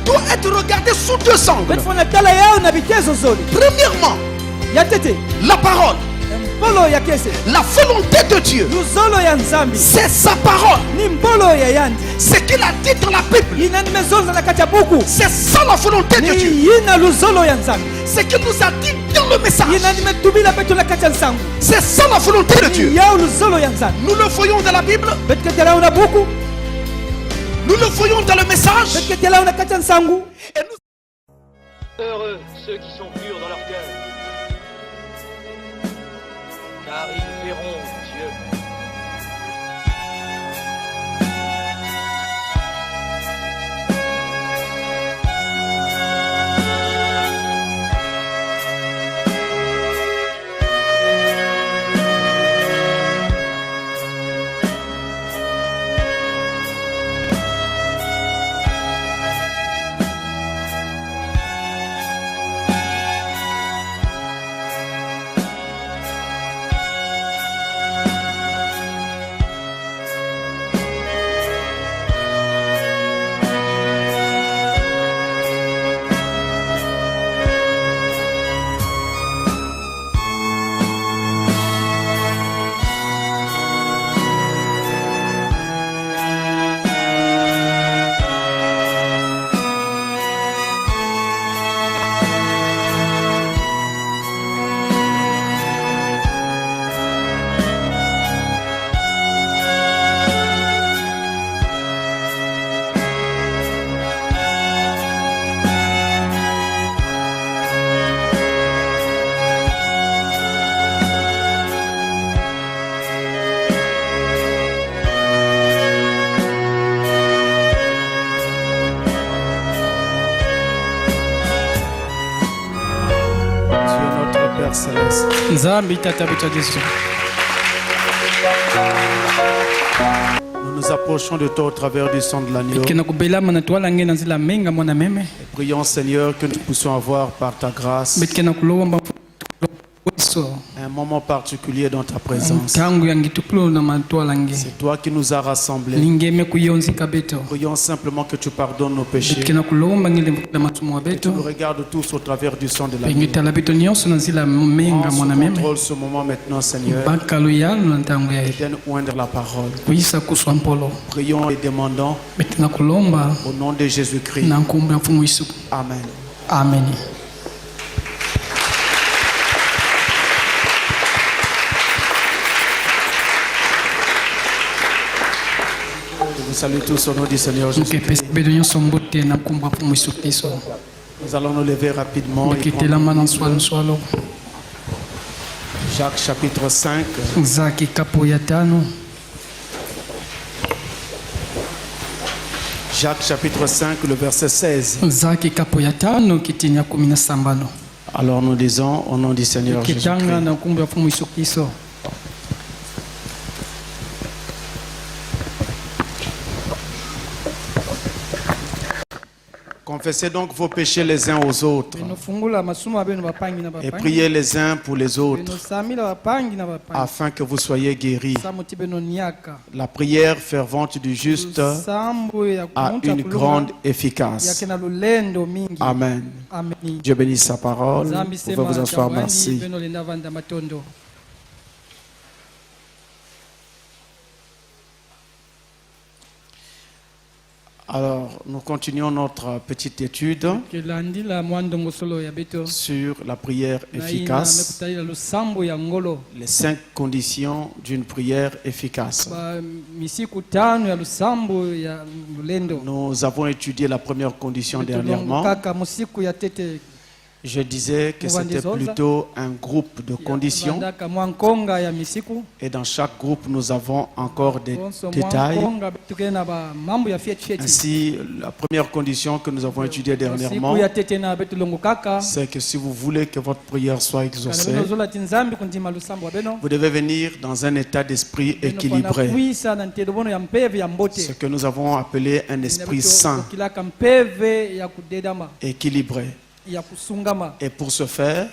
doit être regardé sous deux angles. Premièrement, la parole. La volonté de Dieu, c'est sa parole. Ce qu'il a dit dans la Bible, c'est ça la volonté de Dieu. Ce qu'il nous a dit dans le message, c'est ça la volonté de Dieu. Nous le voyons dans la Bible, nous le voyons dans le message. Et nous... Heureux ceux qui sont purs dans leur cœur, car ils verront Dieu. Nous nous approchons de toi au travers du sang de l'agneau. Prions, Seigneur, que nous puissions avoir par ta grâce un moment particulier dans ta présence. C'est toi qui nous as rassemblés. Prions simplement que tu pardonnes nos péchés. Que tu nous regardes tous au travers du sang de l'agneau. Contrôle ce moment maintenant, Seigneur. Et donne oindre la parole. Prions et demandons au nom de Jésus-Christ. Amen. Amen. Nous saluons tous au nom du Seigneur Jésus. Nous allons nous lever rapidement. Jacques chapitre 5. Jacques chapitre 5, le verset 16. Alors nous disons au nom du Seigneur Jésus-Christ. Confessez donc vos péchés les uns aux autres et priez les uns pour les autres afin que vous soyez guéris. La prière fervente du juste a une grande efficace. Amen. Dieu bénisse sa parole. Vous pouvez vous asseoir. Merci. Alors, nous continuons notre petite étude sur la prière efficace, les 5 conditions d'une prière efficace. Nous avons étudié la première condition dernièrement. Je disais que c'était plutôt un groupe de conditions. Et dans chaque groupe, nous avons encore des détails. Ainsi, la première condition que nous avons étudiée dernièrement, c'est que si vous voulez que votre prière soit exaucée, vous devez venir dans un état d'esprit équilibré. Ce que nous avons appelé un esprit saint, équilibré. Et pour ce faire,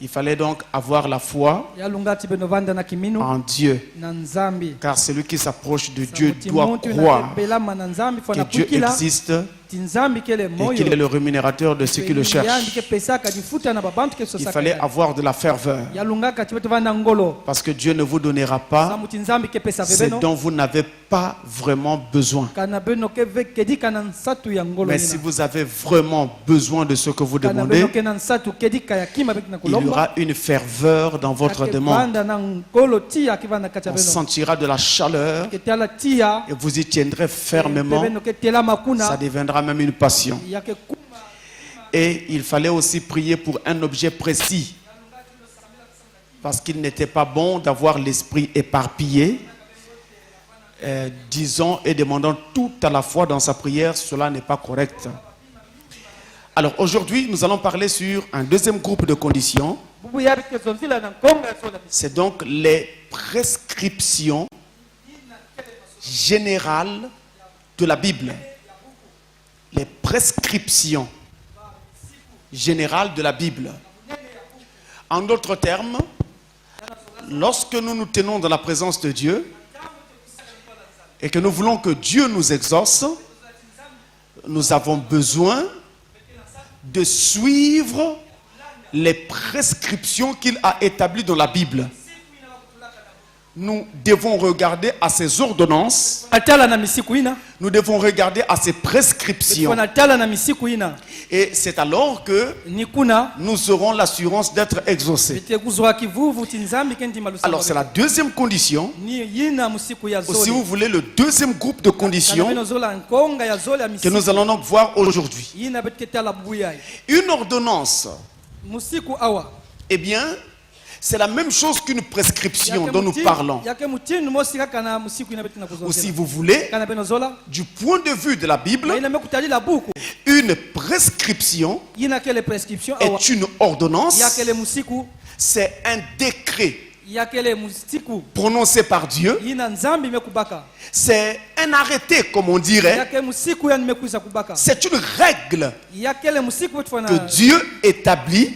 il fallait donc avoir la foi en Dieu. Car celui qui s'approche de Dieu doit croire que Dieu existe et qu'il est le rémunérateur de ceux qui le cherchent. Il fallait avoir de la ferveur. Parce que Dieu ne vous donnera pas ce dont vous n'avez pas vraiment besoin. Mais si vous avez vraiment besoin de ce que vous demandez, il y aura une ferveur dans votre demande. On sentira de la chaleur et vous y tiendrez fermement. Ça deviendra même une passion. Et il fallait aussi prier pour un objet précis. Parce qu'il n'était pas bon d'avoir l'esprit éparpillé. Disons et demandant tout à la fois dans sa prière, cela n'est pas correct. Alors aujourd'hui, nous allons parler sur un deuxième groupe de conditions. C'est donc les prescriptions générales de la Bible. Les prescriptions générales de la Bible. En d'autres termes, lorsque nous nous tenons dans la présence de Dieu et que nous voulons que Dieu nous exauce, nous avons besoin de suivre les prescriptions qu'il a établies dans la Bible. Nous devons regarder à ses ordonnances. Nous devons regarder à ses prescriptions. Et c'est alors que nous aurons l'assurance d'être exaucés. Alors c'est la deuxième condition. Ou si vous voulez, le deuxième groupe de conditions que nous allons donc voir aujourd'hui. Une ordonnance, eh bien, c'est la même chose qu'une prescription dont nous parlons. Ou si vous voulez, du point de vue de la Bible, une prescription est une ordonnance, c'est un décret prononcé par Dieu, c'est un arrêté comme on dirait, c'est une règle que Dieu établit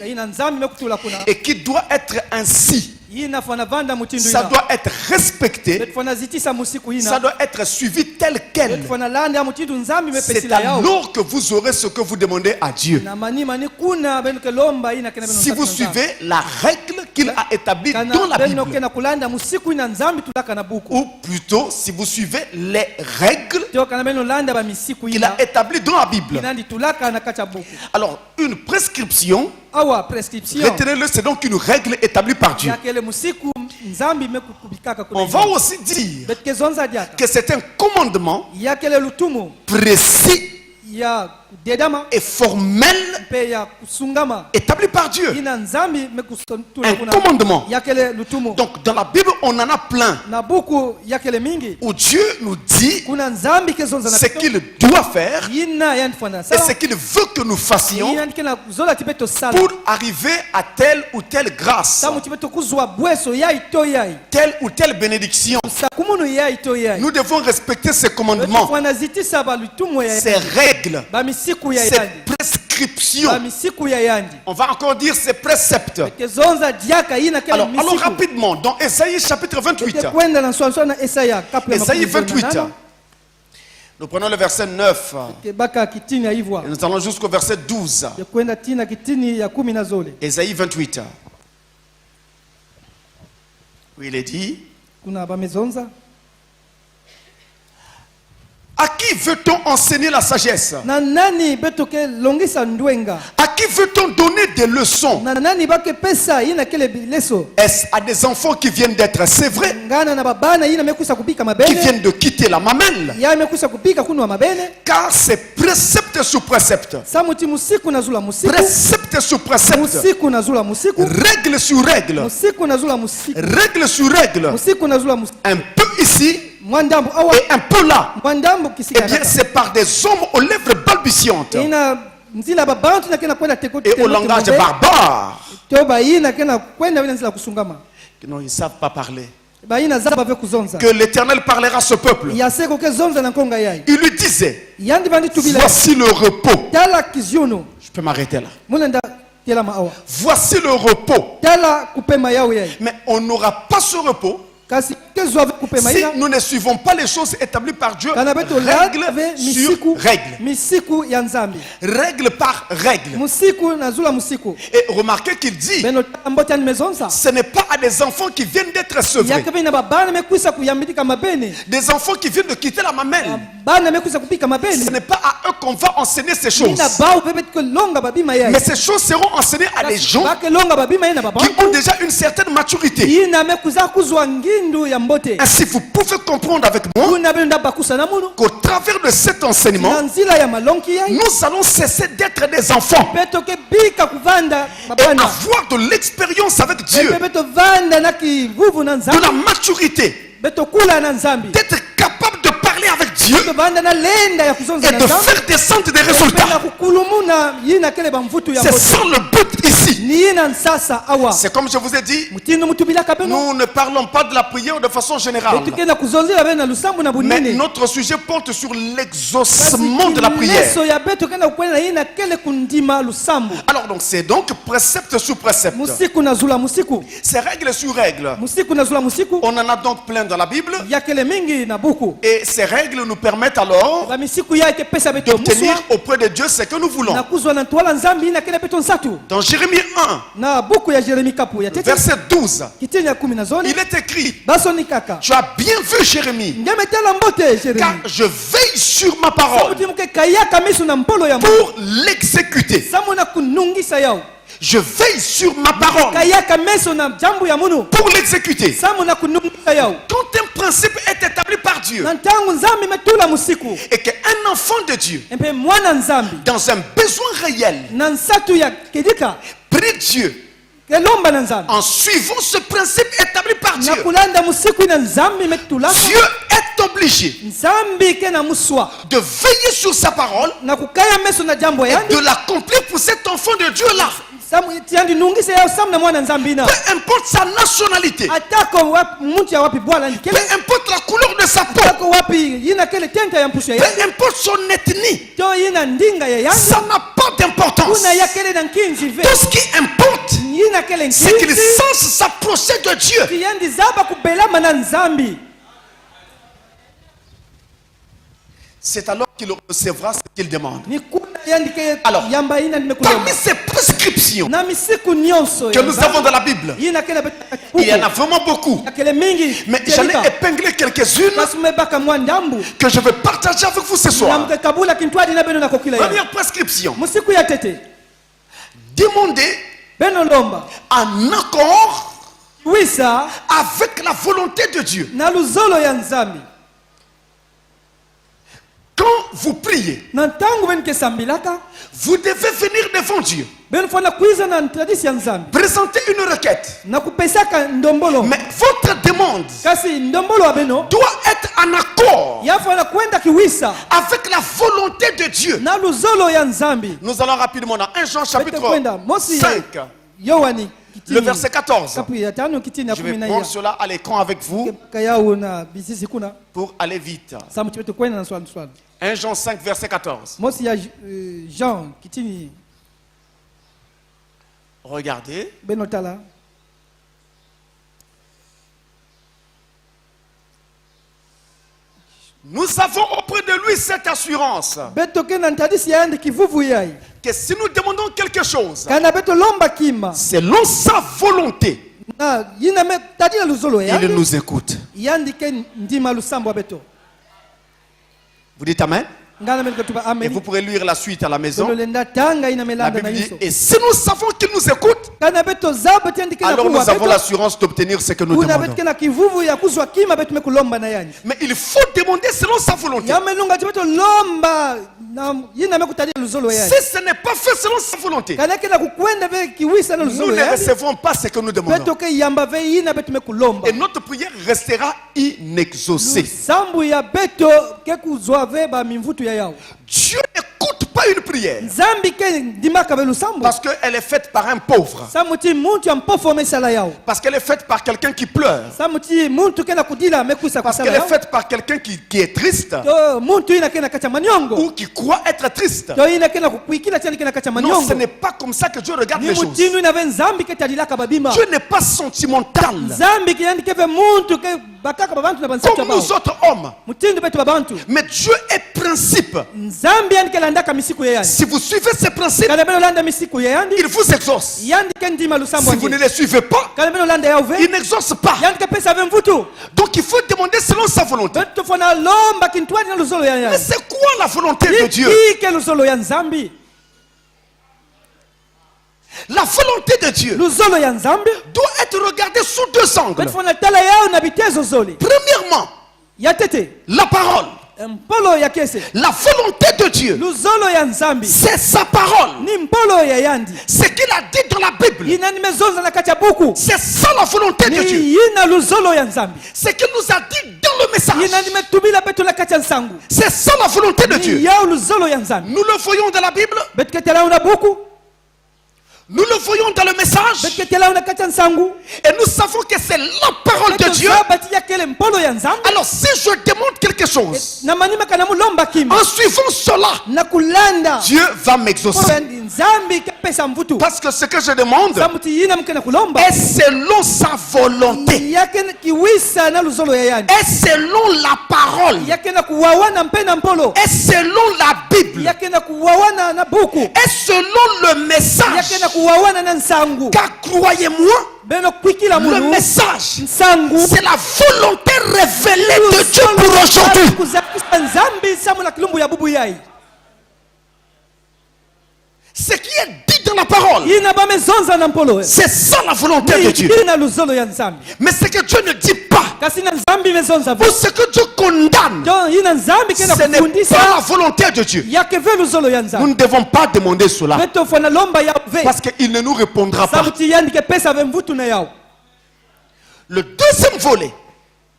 et qui doit être ainsi. Ça doit être respecté, ça doit être suivi tel quel. C'est alors que vous aurez ce que vous demandez à Dieu. Si vous suivez la règle qu'il a établie dans la Bible, ou plutôt si vous suivez les règles qu'il a établies dans la Bible. Alors une prescription, retenez-le, c'est donc une règle établie par Dieu. On va aussi dire que c'est un commandement précis et formel établi par Dieu. Un commandement. Donc dans la Bible on en a plein où Dieu nous dit ce qu'il doit faire et ce qu'il veut que nous fassions pour arriver à telle ou telle grâce, telle ou telle bénédiction. Nous devons respecter ces commandements, ces règles, ces prescriptions. On va encore dire ces préceptes. Alors allons rapidement dans Ésaïe chapitre 28. Ésaïe 28. Nous prenons le verset 9 et nous allons jusqu'au verset 12. Ésaïe 28. Où il est dit: à qui veut-on enseigner la sagesse? À qui veut-on donner des leçons? Est-ce à des enfants qui viennent d'être sévrés, qui viennent de quitter la mamelle? Car c'est précepte sur précepte, précepte sur précepte, règle sur règle, règle sur règle, un peu ici et un peu là. Eh bien, c'est par des hommes aux lèvres balbutiantes et au langage barbare. Non, ils ne savent pas parler. Que l'Éternel parlera à ce peuple. Il lui disait: voici le repos. Je peux m'arrêter là. Mulenda telama awa. Voici le repos. Tala kupema yawe yai. Mais on n'aura pas ce repos Kasi kezo kupema si ina. nous ne suivons pas les choses établies par Dieu, Kanabeto règle sur misiku règle. Misiku ya Nzambi. Règle par règle. Musiku na zula musiku. Et remarquez qu'il dit, Beno tambota ni mezonsa. ce n'est pas à des enfants qui viennent d'être sevrés. Yakabe na babana mekwisa kuyambidika mabene. Des enfants qui viennent de quitter la mamelle. Bana mekwisa kupika mabene. Ce n'est pas à eux qu'on va enseigner ces choses. Ina bao bebet ko longa babima yai. Mais ces choses seront enseignées à des gens Bake longa babima ina baba. qui ont déjà une certaine maturité. Ina mekuza kuzwa ngindu ya mbote. Ainsi, vous pouvez comprendre avec moi qu'au travers de cet enseignement, nous allons cesser d'être des enfants et avoir de l'expérience avec Dieu, de la maturité, d'être capable de parler avec Dieu et de faire descendre des résultats. C'est ça le but ici. C'est comme je vous ai dit, nous ne parlons pas de la prière de façon générale, mais notre sujet porte sur l'exaucement de la prière. Alors donc c'est donc précepte sur précepte, c'est règle sur règle. On en a donc plein dans la Bible, et ces règles nous permettent alors d'obtenir auprès de Dieu ce que nous voulons. Dans Jérémie 1, verset 12, il est écrit, tu as bien vu Jérémie, car je veille sur ma parole pour l'exécuter. Je veille sur ma parole pour l'exécuter. Quand un principe est établi par Dieu et qu'un enfant de Dieu, dans un besoin réel, prie Dieu en suivant ce principe établi par Dieu, Dieu est obligé de veiller sur sa parole et de l'accomplir pour cet enfant de Dieu là. Peu importe sa nationalité, peu importe la couleur de sa peau, peu importe son ethnie, ça n'a pas d'importance. Tout ce qui importe, c'est qu'il sache s'approcher de Dieu. C'est alors qu'il recevra ce qu'il demande. Alors, parmi ces prescriptions que nous avons dans la Bible, il y en a vraiment beaucoup. Mais j'en ai épinglé quelques-unes que je vais partager avec vous ce soir. Première prescription. Demandez un accord avec la volonté de Dieu. Quand vous priez, vous devez venir devant Dieu, présenter une requête. Mais votre demande doit être en accord avec la volonté de Dieu. Nous allons rapidement dans 1 Jean chapitre 5, le verset 14. Je vais prendre cela à l'écran avec vous pour aller vite. 1 Jean 5, verset 14. Regardez. Nous avons auprès de lui cette assurance que si nous demandons quelque chose selon sa volonté, il nous écoute. Vous dites Amen? Et vous pourrez lire la suite à la maison. La Bible dit, et si nous savons qu'il nous écoute, alors nous avons l'assurance d'obtenir ce que nous demandons. Mais il faut demander selon sa volonté. Si ce n'est pas fait selon sa volonté, nous ne recevons pas ce que nous demandons. Et notre prière restera inexaucée. Dieu n'écoute pas une prière. Parce qu'elle est faite par un pauvre. Parce qu'elle est faite par quelqu'un qui pleure. Parce qu'elle est faite par quelqu'un qui est triste. Ou qui croit être triste. Non, ce n'est pas comme ça que Dieu regarde les choses. Dieu n'est pas sentimental. Comme nous autres hommes. Mais Dieu est principe. Si vous suivez ces principes, il vous exauce. Si vous ne les suivez pas, il n'exauce pas. Donc il faut demander selon sa volonté. Mais c'est quoi la volonté de Dieu? La volonté de Dieu doit être regardée sous deux angles. Premièrement, la parole. La volonté de Dieu, c'est sa parole. Ce qu'il a dit dans la Bible, c'est ça la volonté de Dieu. Ce qu'il nous a dit dans le message, c'est ça la volonté de Dieu. Nous le voyons dans la Bible. Nous le voyons dans le message. Et nous savons que c'est la parole de Dieu. Alors si je demande quelque chose, en suivant cela, Dieu va m'exaucer. Parce que ce que je demande est selon sa volonté. Est selon la parole. Est selon la Bible. Est selon le message. Car croyez-moi, le message, c'est la volonté révélée de Dieu pour aujourd'hui. Ce qui est dit dans la parole, c'est ça la volonté de Dieu. Mais ce que Dieu ne dit pas, ou ce que Dieu condamne, ce n'est pas la volonté de Dieu. Nous ne devons pas demander cela, parce qu'il ne nous répondra pas. Le deuxième volet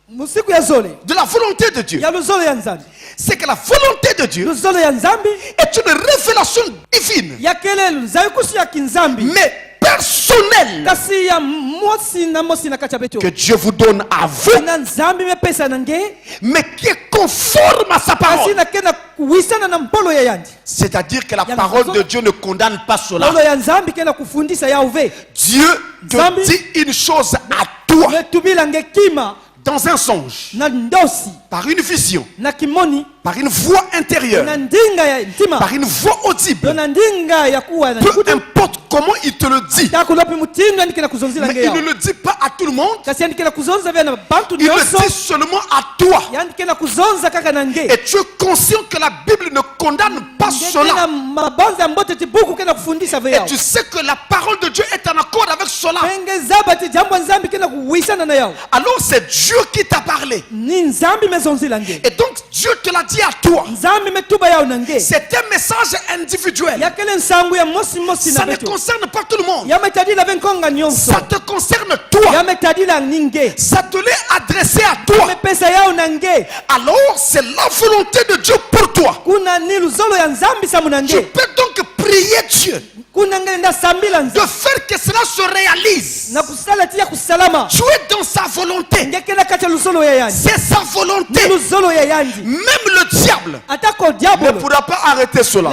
de la volonté de Dieu, c'est que la volonté de Dieu est une révélation divine, mais personnelle, que Dieu vous donne à vous, mais qui est conforme à sa parole. C'est-à-dire que la parole de Dieu ne condamne pas cela. Dieu te dit une chose à toi dans un songe, par une vision, par une voix intérieure, par une voix audible. Peu importe comment il te le dit, mais il ne le dit pas à tout le monde. Il le dit seulement à toi. Et tu es conscient que la Bible ne condamne pas cela. Et tu sais que la parole de Dieu est en accord avec cela. Alors c'est Dieu qui t'a parlé. Et donc Dieu te l'a dit à toi. C'est un message individuel. Ça ne concerne pas tout le monde. Ça te concerne toi. Ça te l'est adressé à toi. Alors c'est la volonté de Dieu pour toi. Tu peux donc prier Dieu de faire que cela se réalise. Tu es dans sa volonté. C'est sa volonté. Même le diable ne pourra pas arrêter cela.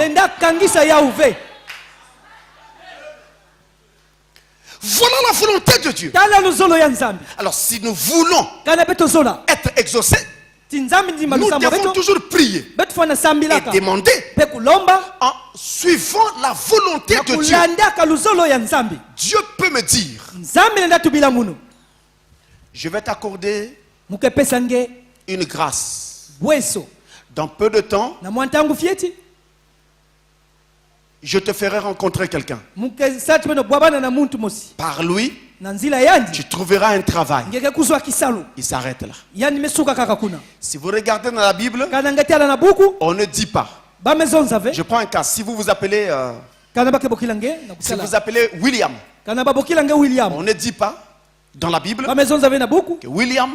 Voilà la volonté de Dieu. Alors si nous voulons être exaucés, nous devons toujours prier et demander en suivant la volonté de Dieu. Dieu peut me dire, je vais t'accorder une grâce. Dans peu de temps, je te ferai rencontrer quelqu'un. Par lui, tu trouveras un travail. Il s'arrête là. Si vous regardez dans la Bible, on ne dit pas. Je prends un cas. Si vous vous appelez William, on ne dit pas dans la Bible que William,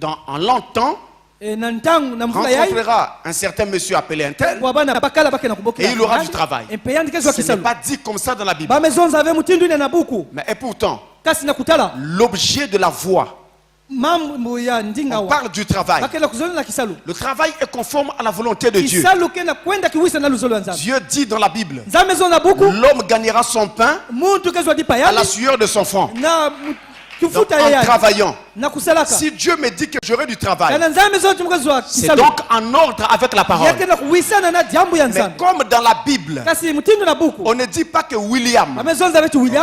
en l'an temps, rencontrera un certain monsieur appelé un tel et il aura du travail. Ce n'est pas dit comme ça dans la Bible. Mais et pourtant, l'objet de la voix, on parle du travail. Le travail est conforme à la volonté de Dieu. Dieu dit dans la Bible, l'homme gagnera son pain à la sueur de son front. Donc, en travaillant. Si Dieu me dit que j'aurai du travail, c'est donc en ordre avec la parole. Mais comme dans la Bible, on ne dit pas que William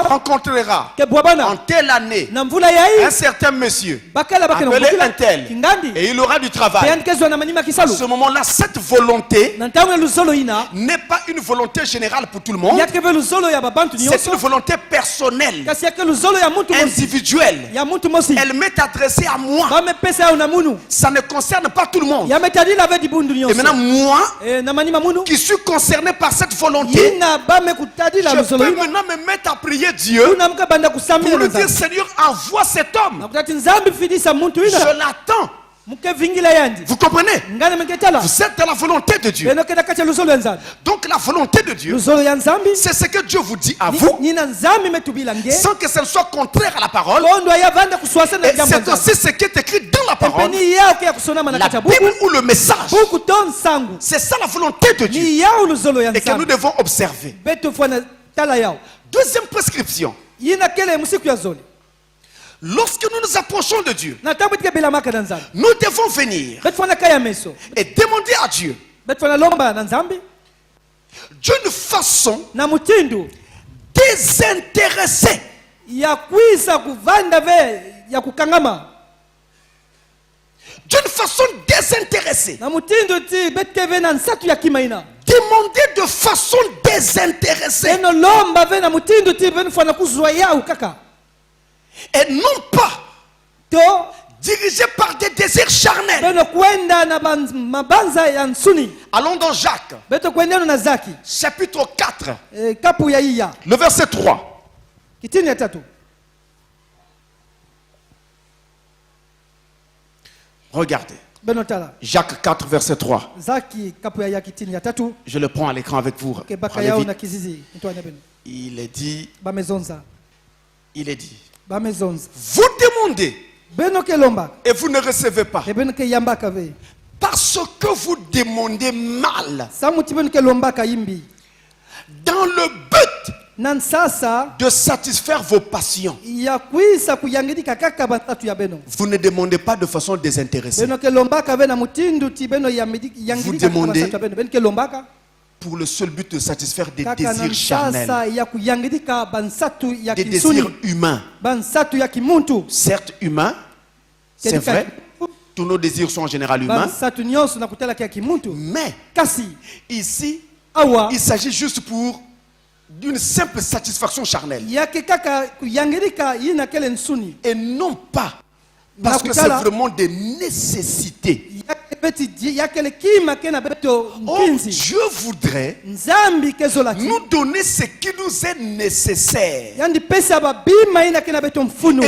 rencontrera en telle année un certain monsieur appelé un tel et il aura du travail. À ce moment-là, cette volonté n'est pas une volonté générale pour tout le monde. C'est une volonté personnelle, individuelle. Elle m'est adressée à moi. Ça ne concerne pas tout le monde. Et maintenant, moi, qui suis concerné par cette volonté, je peux maintenant me mettre à prier Dieu pour lui dire, Seigneur, envoie cet homme. Je l'attends. Vous comprenez? Vous êtes dans la volonté de Dieu. Donc la volonté de Dieu, c'est ce que Dieu vous dit à vous, sans que ça ne soit contraire à la parole. Et c'est aussi ce qui est écrit dans la parole, la Bible ou le message. C'est ça la volonté de Dieu et que nous devons observer. Deuxième prescription: lorsque nous nous approchons de Dieu, nous devons venir et demander à Dieu d'une façon désintéressée. D'une façon désintéressée. Demander de façon désintéressée. Et non pas dirigé par des désirs charnels. Allons dans Jacques, chapitre 4, le verset 3. Regardez. Jacques 4, verset 3. Je le prends à l'écran avec vous. Il est dit, vous demandez et vous ne recevez pas, parce que vous demandez mal, dans le but de satisfaire vos passions. Vous ne demandez pas de façon désintéressée. Vous demandez pour le seul but de satisfaire des désirs charnels, des désirs humains. Certes humains, c'est vrai, tous nos désirs sont en général humains, mais ici, il s'agit juste pour d'une simple satisfaction charnelle et non pas parce que c'est vraiment des nécessités. Oh, Dieu voudrait nous donner ce qui nous est nécessaire et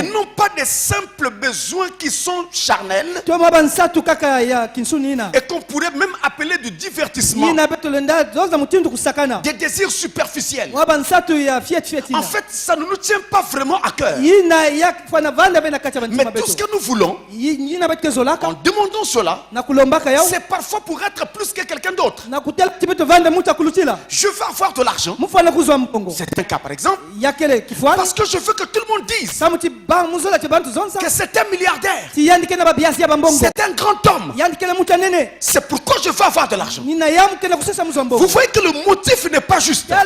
non pas des simples besoins qui sont charnels et qu'on pourrait même appeler du divertissement, des désirs superficiels. En fait, ça ne nous tient pas vraiment à cœur. Mais tout ce que nous voulons, en demandant cela, c'est parfois pour être plus que quelqu'un d'autre. Je veux avoir de l'argent. C'est un cas par exemple. Parce que je veux que tout le monde dise que c'est un milliardaire, c'est un grand homme. C'est pourquoi je veux avoir de l'argent. Vous voyez que le motif n'est pas juste. Le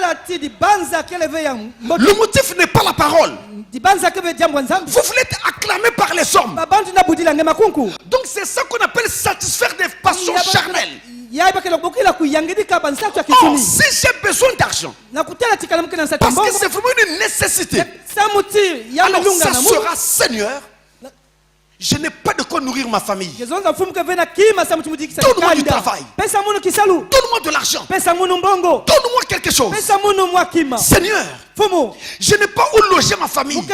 motif n'est pas la parole. Vous voulez être acclamé par les hommes. Donc c'est ça qu'on appelle satisfaire des passions charnelles. Oh, si j'ai besoin d'argent, parce que c'est vraiment une nécessité, alors ça sera, Seigneur, Je n'ai pas de quoi nourrir ma famille. Donne-moi du travail. Donne-moi de l'argent. Donne-moi quelque chose. Seigneur, je n'ai pas où loger ma famille. Je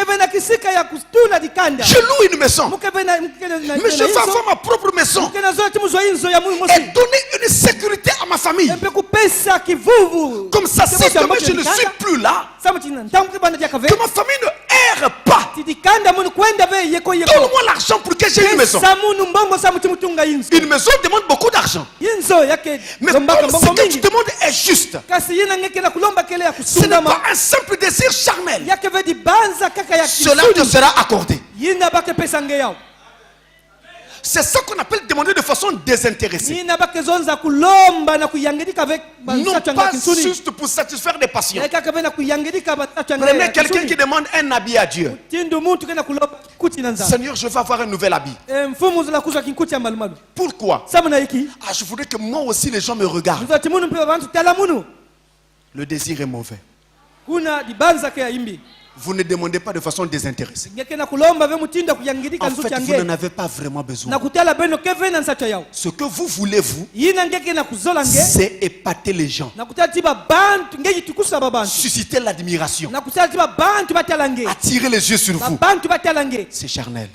loue une maison. Mais je veux avoir ma propre maison. Et donner une sécurité à ma famille. Comme ça, si demain je ne suis plus là, que ma famille ne erre pas. Donne-moi l'argent pour que j'ai une maison. Une maison demande beaucoup d'argent. Mais comme ce que tu demandes est juste, ce n'est pas un simple désir charnel. Cela te sera accordé. C'est ça qu'on appelle demander de façon désintéressée. Non pas juste pour satisfaire des passions. Prenez quelqu'un qui demande un habit à Dieu. Seigneur, je veux avoir un nouvel habit. Pourquoi? Je voudrais que moi aussi les gens me regardent. Le désir est mauvais. Vous ne demandez pas de façon désintéressée. En fait, vous n'en avez pas vraiment besoin. Ce que vous voulez, vous, c'est épater les gens. Susciter l'admiration. Attirer les yeux sur vous. C'est charnel.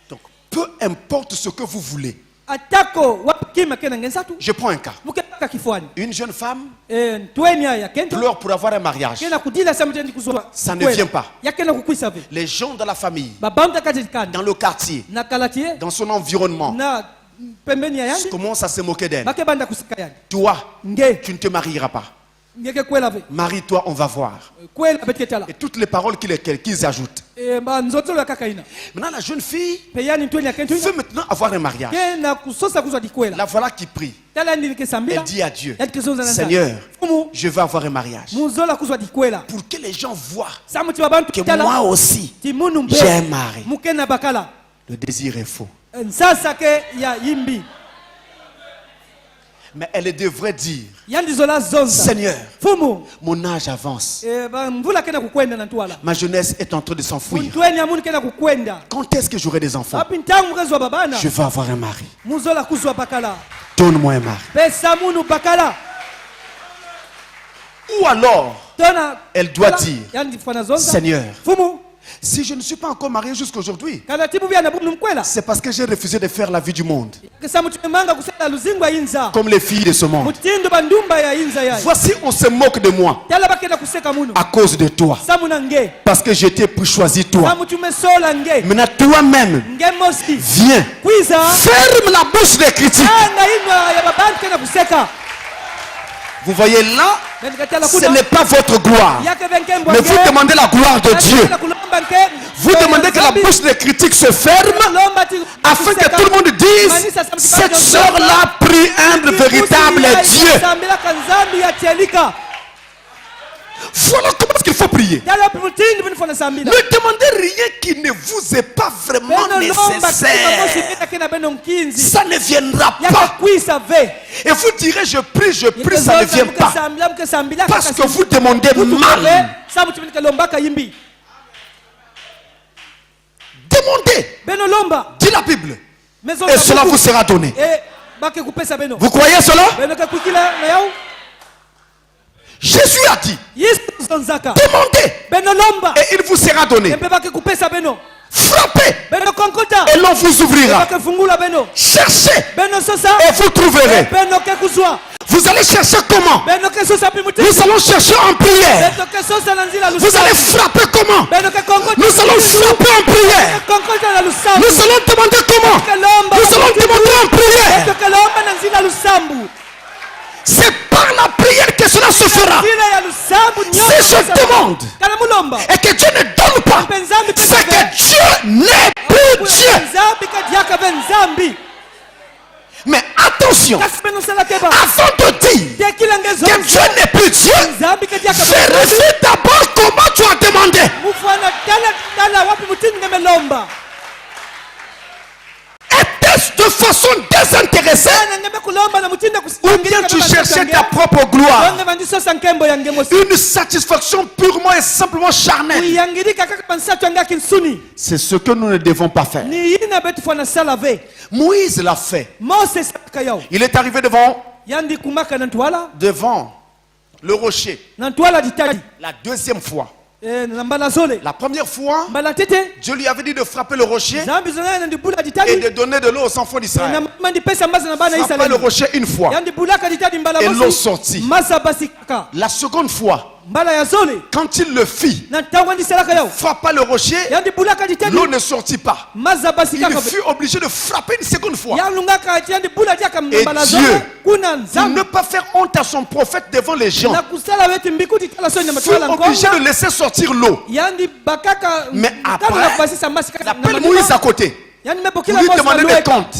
Donc, peu importe ce que vous voulez. Je prends un cas. Une jeune femme pleure pour avoir un mariage. Ça ne vient pas. Les gens de la famille, dans le quartier, dans son environnement, commencent à se moquer d'elle. Toi, tu ne te marieras pas. Marie-toi, on va voir. Et toutes les paroles qu'ils ajoutent. Maintenant, la jeune fille veut maintenant avoir un mariage. La voilà qui prie. Elle dit à Dieu, Seigneur, je veux avoir un mariage. Pour que les gens voient que moi aussi, j'ai un mari. Le désir est faux. Mais elle devrait dire, Seigneur, mon âge avance. Ma jeunesse est en train de s'enfouir. Quand est-ce que j'aurai des enfants? Je veux avoir un mari. Donne-moi un mari. Ou alors, elle doit dire, Seigneur, si je ne suis pas encore marié jusqu'aujourd'hui, c'est parce que j'ai refusé de faire la vie du monde. Comme les filles de ce monde. Voici, on se moque de moi à cause de toi. Parce que j'étais pour choisir toi. Maintenant, toi-même, viens. Ferme la bouche des critiques. Vous voyez là, ce n'est pas votre gloire. Mais vous demandez la gloire de Dieu. Vous demandez que la bouche des critiques se ferme afin que tout le monde dise, cette sœur-là prie un véritable Dieu. Voilà comment est-ce qu'il faut prier. Ne demandez rien qui ne vous est pas vraiment nécessaire. Ça ne viendra pas. Et vous direz je prie, ça ne vient pas. Parce que vous demandez mal. Demandez. Dit la Bible. Et cela vous sera donné. Vous croyez cela? Jésus a dit, demandez et il vous sera donné. Frappez et l'on vous ouvrira. Cherchez et vous trouverez. Vous allez chercher comment? Nous allons chercher en prière. Vous allez frapper comment? Nous allons frapper en prière. Nous allons demander comment? Nous allons demander en prière. C'est par la prière que cela se fera. Si je demande et que Dieu ne donne pas, c'est que Dieu n'est plus Dieu. Mais attention, avant de dire que Dieu n'est plus Dieu, vérifie d'abord comment tu as demandé. Est-ce de façon désintéressée ou bien tu cherches chercher ta propre gloire. Une satisfaction purement et simplement charnelle. C'est ce que nous ne devons pas faire. Moïse l'a fait. Il est arrivé devant le rocher. La deuxième fois. La première fois, Dieu lui avait dit de frapper le rocher et de donner de l'eau aux enfants d'Israël. Frapper le rocher une fois et l'eau sortit. La seconde fois, quand il le fit, frappa le rocher, l'eau ne sortit pas. Il fut obligé de frapper une seconde fois. Et Dieu, pour ne pas faire honte à son prophète devant les gens, fut obligé de laisser sortir l'eau. Mais après, il appelle Moïse à côté pour lui demander des comptes.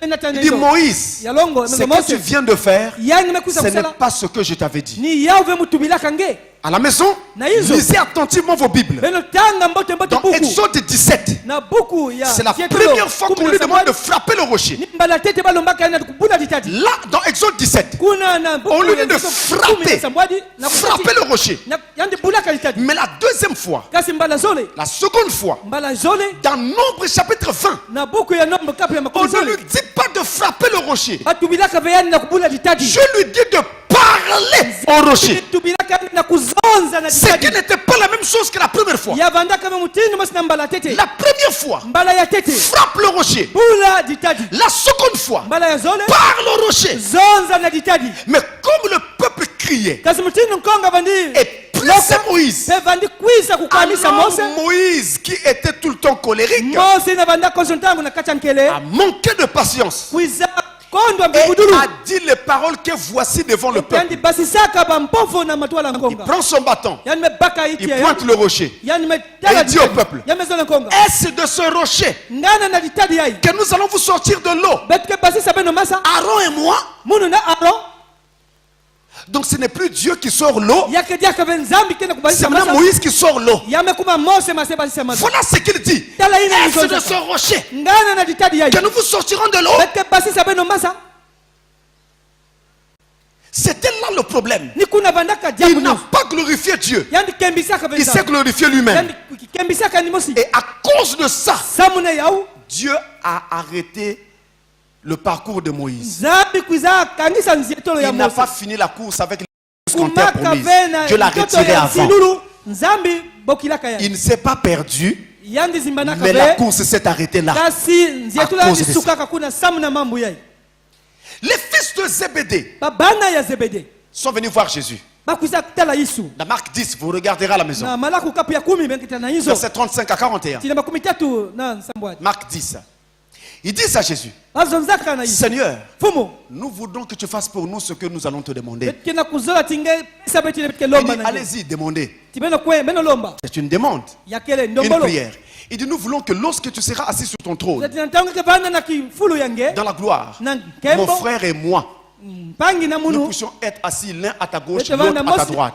Il dit, Moïse, ce que tu viens de faire, ce n'est pas ce que je t'avais dit. À la maison, lisez attentivement vos Bibles. Dans Exode 17, c'est la première fois qu'on lui demande de frapper le rocher. Là, dans Exode 17, on lui dit de frapper le rocher. Mais la deuxième fois, la seconde fois, dans Nombre chapitre 20, on ne lui dit pas de frapper le rocher. Je lui dis de parler au rocher. Ce qui n'était pas la même chose que la première fois. La première fois, frappe le rocher. La seconde fois, parle au rocher. Mais comme le peuple criait et pressait Moïse, alors Moïse, qui était tout le temps colérique, a manqué de patience et a dit les paroles que voici devant le peuple. Il prend son bâton, il pointe le rocher et il dit au peuple, est-ce de ce rocher que nous allons vous sortir de l'eau, Aaron et moi? Donc ce n'est plus Dieu qui sort l'eau, c'est maintenant Moïse qui sort l'eau. Voilà ce qu'il dit. Est-ce de ce rocher que nous vous sortirons de l'eau? C'était là le problème. Il n'a pas glorifié Dieu. Il s'est glorifié lui-même. Et à cause de ça, Dieu a arrêté le parcours de Moïse. Il n'a pas fini la course avec les compteurs promises. Dieu l'a retiré avant. Il ne s'est pas perdu, mais la course s'est arrêtée là. À cause de ça. Les fils de Zébédée sont venus voir Jésus. Dans Marc 10, vous regarderez à la maison. Verset 35 à 41. Marc 10. Ils disent à Jésus, Seigneur, nous voudrons que tu fasses pour nous ce que nous allons te demander. Il dit, allez-y, demandez. C'est une demande, une prière. Il dit, nous voulons que lorsque tu seras assis sur ton trône, dans la gloire, mon frère et moi, nous puissions être assis l'un à ta gauche, l'autre à ta droite.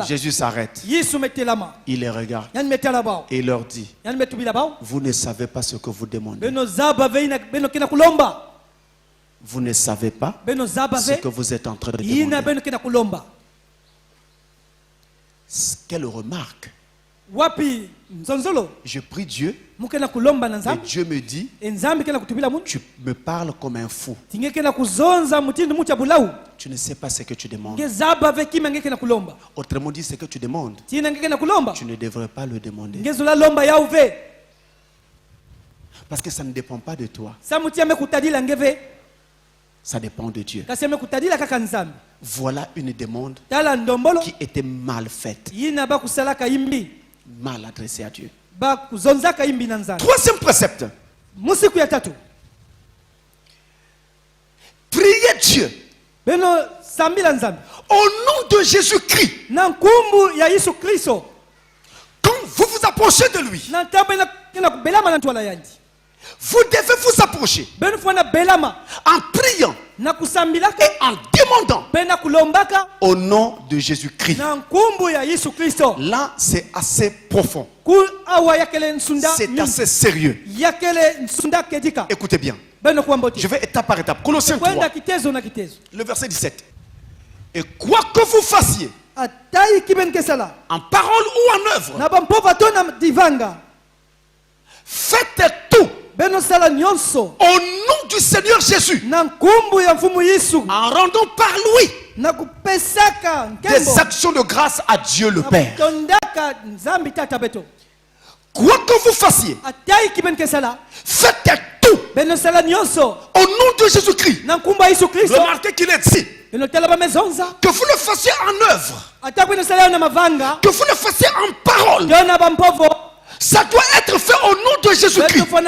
Jésus s'arrête. Il les regarde et il leur dit, vous ne savez pas ce que vous demandez. Vous ne savez pas ce que vous êtes en train de demander. Quelle remarque! Je prie Dieu et Dieu me dit, tu me parles comme un fou. Tu ne sais pas ce que tu demandes. Autrement dit, ce que tu demandes, tu ne devrais pas le demander. Parce que ça ne dépend pas de toi. Ça dépend de Dieu. Voilà une demande qui était mal faite, mal adressée à Dieu. Troisième précepte. Priez Dieu au nom de Jésus-Christ. Quand vous vous approchez de lui, vous devez vous approcher en priant et en demandant au nom de Jésus-Christ. Là, c'est assez profond. C'est assez sérieux. Écoutez bien. Je vais étape par étape. Colossiens 3, le verset 17. Et quoi que vous fassiez, en parole ou en œuvre, faites tout au nom du Seigneur Jésus, en rendant par lui des actions de grâce à Dieu le Père. Quoi que vous fassiez, faites tout au nom de Jésus-Christ. Remarquez qu'il est dit que vous le fassiez en œuvre, que vous le fassiez en parole. Ça doit être fait au nom de Jésus-Christ. Mais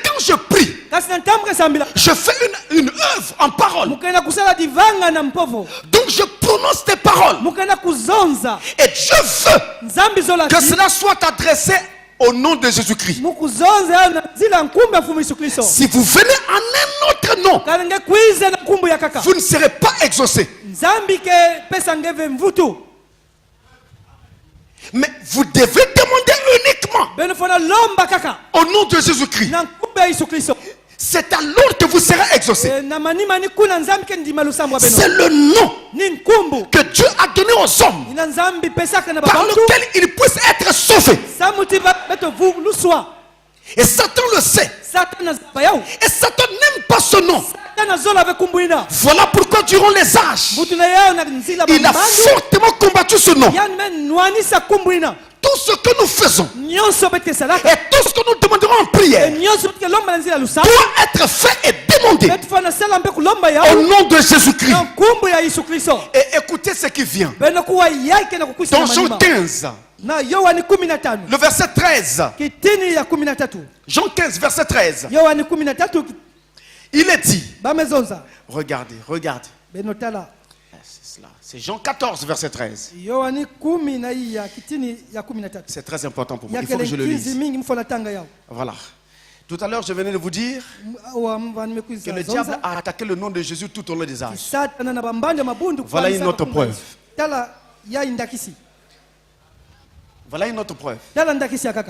quand je prie, je fais une œuvre en parole. Donc je prononce des paroles. Et Dieu veut que cela soit adressé au nom de Jésus-Christ. Si vous venez en un autre nom, vous ne serez pas exaucé. Mais vous devez demander uniquement au nom de Jésus-Christ. C'est alors que vous serez exaucé. C'est le nom que Dieu a donné aux hommes par lequel ils puissent être sauvés. Et Satan le sait. Et Satan n'aime pas ce nom. Voilà pourquoi durant les âges, il a fortement combattu ce nom. Tout ce que nous faisons et tout ce que nous demanderons en prière doit être fait et demandé au nom de Jésus-Christ. Et écoutez ce qui vient. Dans Jean 15, le verset 13. Jean 15, verset 13. Il est dit. Regardez. C'est Jean 14, verset 13. C'est très important pour vous. Il faut que je le lise. Voilà. Tout à l'heure, je venais de vous dire que le diable a attaqué le nom de Jésus tout au long des âges. Voilà une autre preuve. Voilà une autre preuve.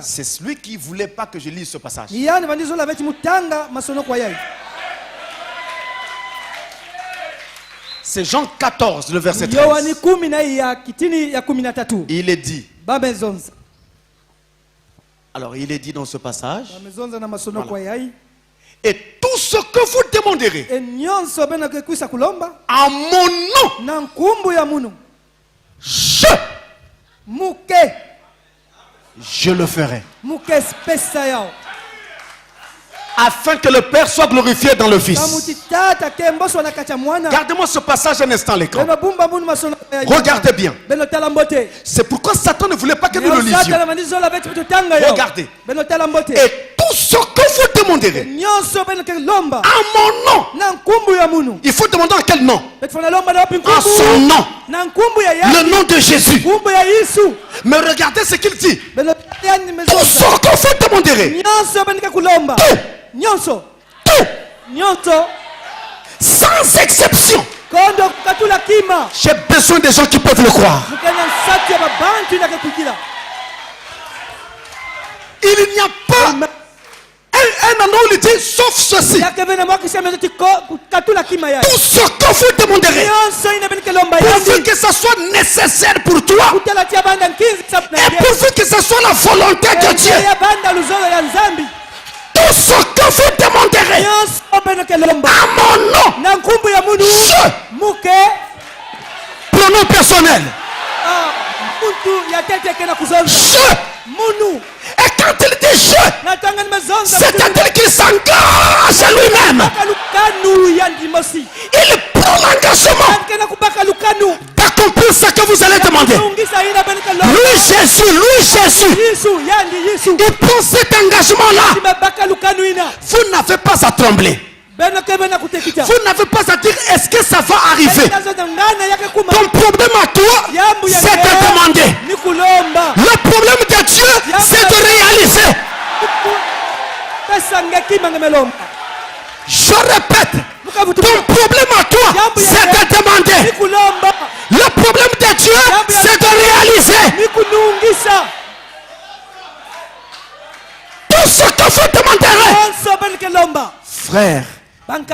C'est celui qui ne voulait pas que je lise ce passage. C'est Jean 14, le verset 13. Il est dit. Alors, il est dit dans ce passage. Voilà. Et tout ce que vous demanderez en mon nom, je le ferai. Afin que le Père soit glorifié dans le Fils. Gardez-moi ce passage un instant à l'écran. Regardez bien. C'est pourquoi Satan ne voulait pas que nous le lisions. Regardez. Et tout ce que vous demanderez en mon nom. Il faut demander en quel nom? En son nom. Le nom de Jésus. Mais regardez ce qu'il dit. Tout ce que vous demanderez. Tout. Sans exception. J'ai besoin des gens qui peuvent le croire. Il n'y a pas un endroit où il dit sauf ceci. Tout ce que vous demanderez, pourvu que ce soit nécessaire pour toi et pourvu que ce soit la volonté de Dieu. Tout ce que vous demanderez à mon nom, pronom personnel. Et quand il dit je, c'est-à-dire qu'il s'engage à lui-même. Il prend l'engagement d'accomplir ce que vous allez demander. Lui Jésus, il prend cet engagement-là. Vous n'avez pas à trembler. Vous n'avez pas à dire est-ce que ça va arriver. Ton problème à toi, c'est de demander. Le problème de Dieu, c'est de réaliser. Je répète, frères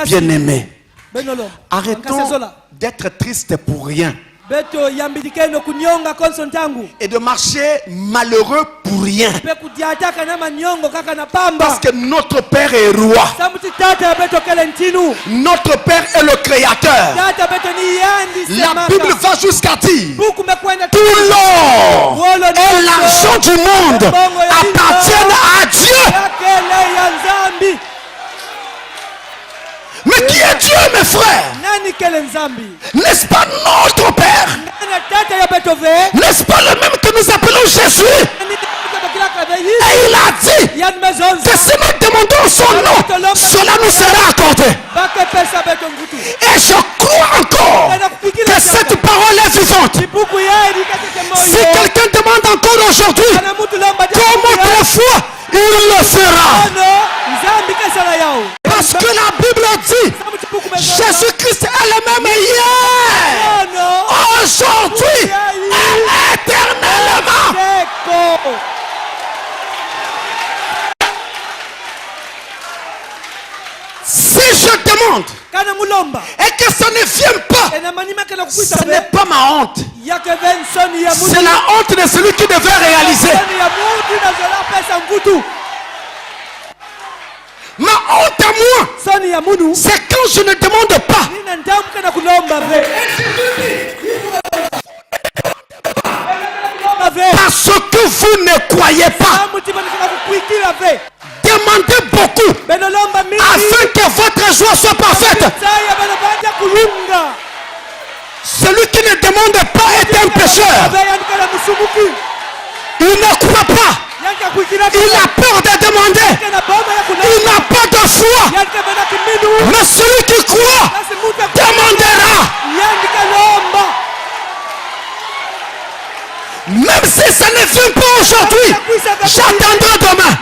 bien-aimés, Benolo. arrêtons d'être tristes pour rien Beto yambidikeno kunyonga konso ntangu. et de marcher malheureux pour rien. Bekudiataka na manyongo kaka na pamba. Parce que notre Père est roi. Samuti tata beto kele ntinu. Notre Père est le créateur. Tata beto ni yandi semaka. La Bible va jusqu'à dire Buku mekwenda tout l'or et l'argent du monde appartiennent à Dieu. Yakele ya Nzambi. Mais qui est Dieu, mes frères? Nani kele Nzambi? N'est-ce pas notre Père? Tata ya beto ve. N'est-ce pas le même que nous appelons Jésus? Et il a dit que si nous demandons son nom, cela nous sera accordé. Et je crois encore que cette parole est vivante. Si quelqu'un demande encore aujourd'hui, comme autrefois, il le fera. Parce que la Bible dit, Jésus-Christ est le même hier, aujourd'hui et éternellement. Si je demande et que ça ne vient pas, ce n'est pas ma honte. C'est la honte de celui qui devait réaliser. Ma honte à moi, c'est quand je ne demande pas. Parce que vous ne croyez pas. Demandez beaucoup afin que votre joie soit parfaite. Celui qui ne demande pas est un pécheur. Il ne croit pas. Il a peur de demander. Il n'a pas de foi. Mais celui qui croit demandera. Même si ça ne vient pas aujourd'hui, j'attendrai demain.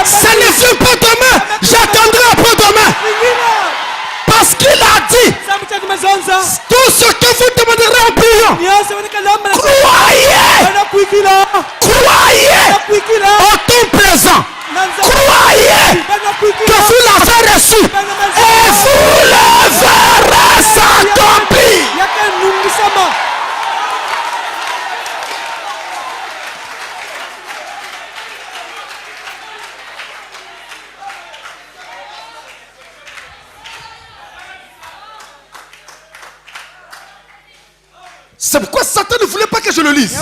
Ça ne vient pas demain, j'attendrai après-demain. Parce qu'il a dit, tout ce que vous demanderez en priant, croyez au temps présent. Croyez que vous l'avez reçu et vous le verrez s'accomplir. C'est pourquoi Satan ne voulait pas que je le lise.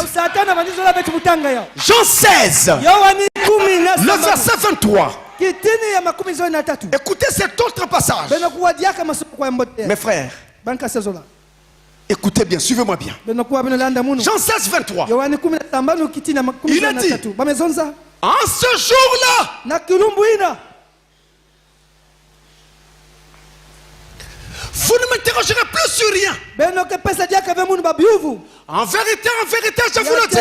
Jean 16, le verset 23. Écoutez cet autre passage. Mes frères, écoutez bien, suivez-moi bien. Jean 16, 23. Il a dit, en ce jour-là, vous ne m'interrogerez plus sur rien. En vérité, je vous le dis.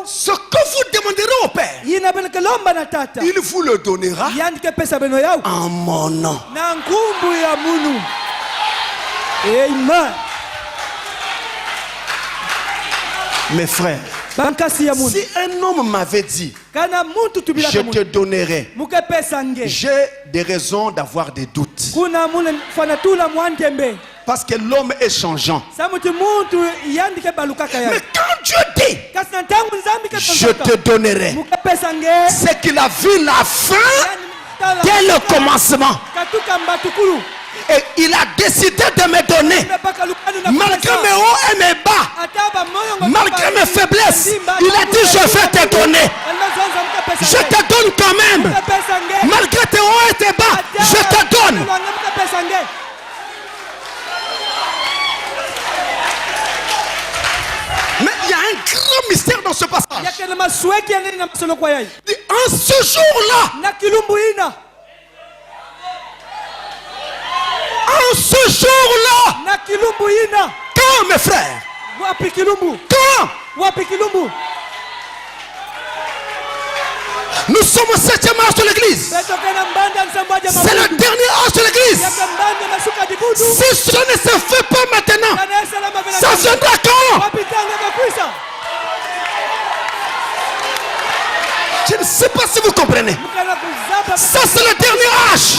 Ce que vous demanderez au Père, il vous le donnera en mon nom. Mes frères, si un homme m'avait dit, je te donnerai, j'ai des raisons d'avoir des doutes. Parce que l'homme est changeant. Mais quand Dieu dit, je te donnerai, c'est qu'il a vu la fin dès le commencement. Et il a décidé de me donner, malgré mes hauts et mes bas, malgré mes faiblesses. Il a dit, je vais te donner. Je te donne quand même. Malgré tes hauts et tes bas, je te donne. Mais il y a un grand mystère dans ce passage. En ce jour-là, en ce jour-là, quand mes frères, quand nous sommes au 7e âge de l'église, c'est le dernier âge de l'église. Si ce ne se fait pas maintenant, ça viendra quand? Je ne sais pas si vous comprenez. Ça c'est le dernier âge.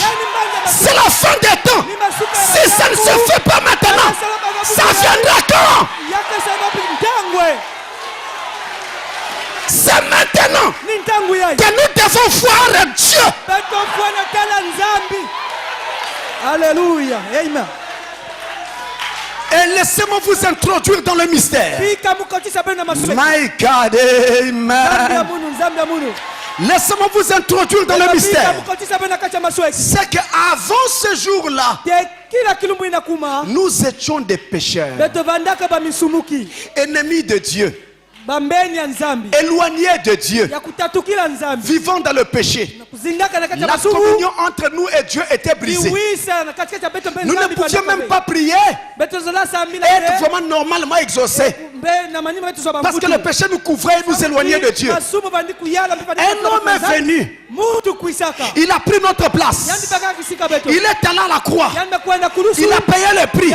voir Dieu. Alléluia. Amen. Et laissez-moi vous introduire dans le mystère. My God, amen. Laissez-moi vous introduire dans le mystère. C'est qu'avant ce jour-là, nous étions des pécheurs, ennemis de Dieu, éloignés de Dieu, vivant dans le péché. La communion entre nous et Dieu était brisée. Nous ne pouvions même pas prier, être vraiment normalement exaucés, parce que le péché nous couvrait et nous éloignait de Dieu. Un homme est venu, il a pris notre place, il est allé à la croix, il a payé le prix,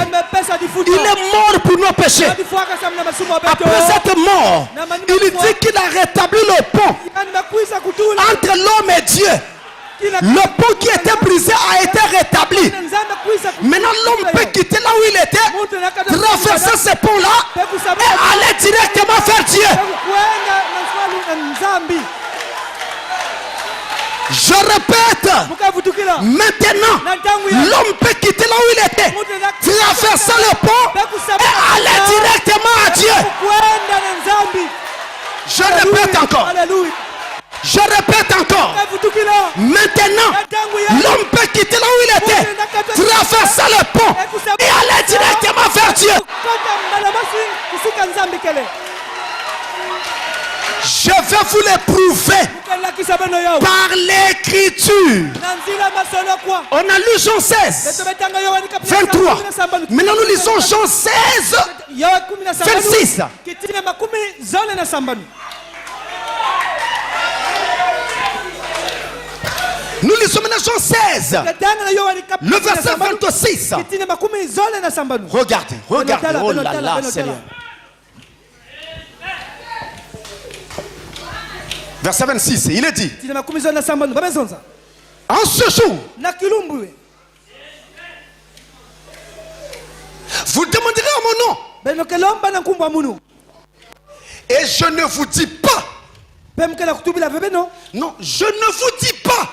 il est mort pour nos péchés. Après cette mort, il dit qu'il a rétabli le pont entre l'homme et Dieu. Le pont qui était brisé a été rétabli. Maintenant l'homme peut quitter là où il était, traverser ce pont là et aller directement vers Dieu. Je répète, maintenant l'homme peut quitter là où il était, traverser le pont et aller directement à Dieu. Je répète encore. Je répète encore. Maintenant, l'homme peut quitter là où il était, traverser le pont et aller directement vers Dieu. Je vais vous l'éprouver par l'écriture. On a lu Jean 16, 23. Maintenant nous lisons Jean 16, 26. Nous lisons maintenant Jean 16, le verset 26. Regardez, regardez, oh là là, Seigneur. Verset 26, il est dit, en ce jour, vous demanderez à mon nom, et je ne vous dis pas, non, je ne vous dis pas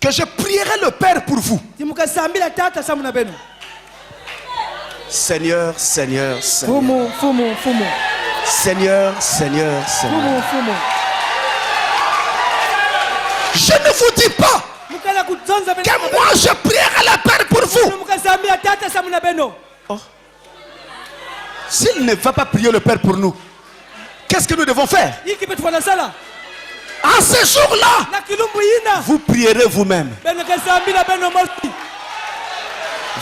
que je prierai le Père pour vous. Seigneur, Seigneur, Seigneur. Seigneur, Seigneur, Seigneur. Je ne vous dis pas que moi je prierai le Père pour vous. Oh. S'il ne va pas prier le Père pour nous, qu'est-ce que nous devons faire? En ce jour-là, vous prierez vous-même.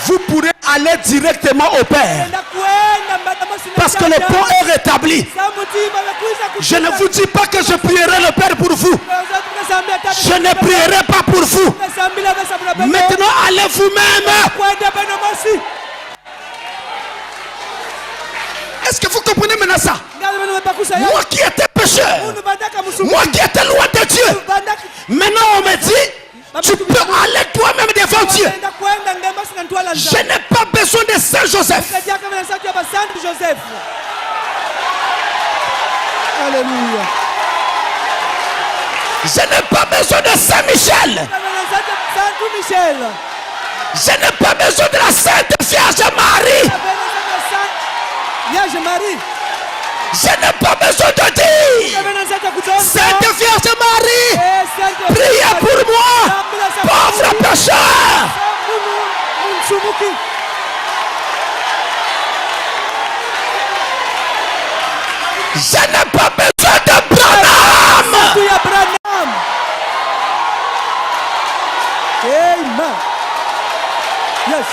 Vous pourrez aller directement au Père, parce que le pont est rétabli. Je ne vous dis pas que je prierai le Père pour vous. Je ne prierai pas pour vous. Maintenant, allez vous-même. Est-ce que vous comprenez maintenant ça? Moi qui étais pécheur, moi qui étais loin de Dieu, maintenant on me dit, tu peux aller toi-même devant Dieu. Je n'ai pas besoin de Saint Joseph. Alléluia. Je n'ai pas besoin de Saint Michel. Je n'ai pas besoin de la Sainte Vierge Marie. Je n'ai pas besoin de dire, Sainte Vierge Marie, priez pour moi, pauvre pécheur. Je n'ai pas besoin de Branham. Amen. Yes.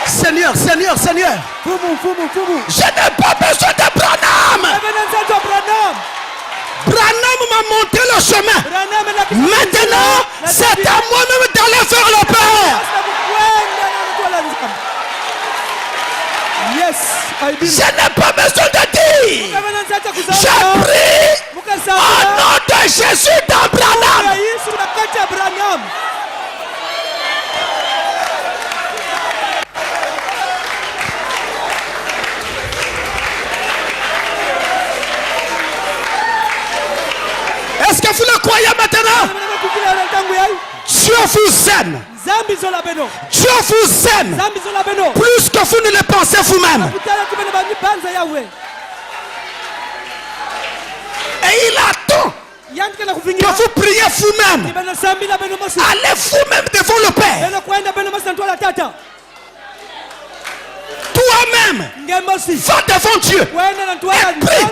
Seigneur, Seigneur, Seigneur. Je n'ai pas besoin de Branham. Branham m'a montré le chemin. Maintenant, c'est à moi-même d'aller vers le Père. Je n'ai pas besoin de dire. Je prie au nom de Jésus dans Branham. croyez maintenant? Dieu vous aime. Dieu vous aime. Plus que vous ne le pensez vous-même. Et il attend que vous priez vous-même. Allez vous-même devant le Père. Toi-même, va devant Dieu et prie.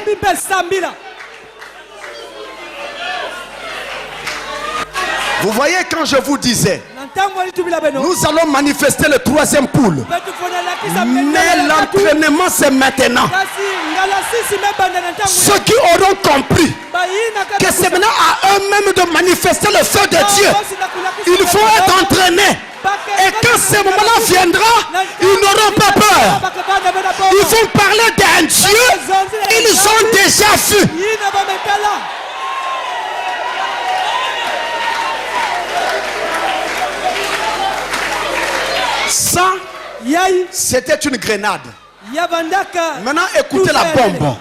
Vous voyez, quand je vous disais, nous allons manifester le troisième poule. Mais l'entraînement, c'est maintenant. Ceux qui auront compris que c'est maintenant à eux-mêmes de manifester le feu de Dieu, il faut être entraînés. Et quand ce moment-là viendra, ils n'auront pas peur. Ils vont parler d'un Dieu qu'ils ont déjà vu. Ça, c'était une grenade. Maintenant, écoutez la bombe.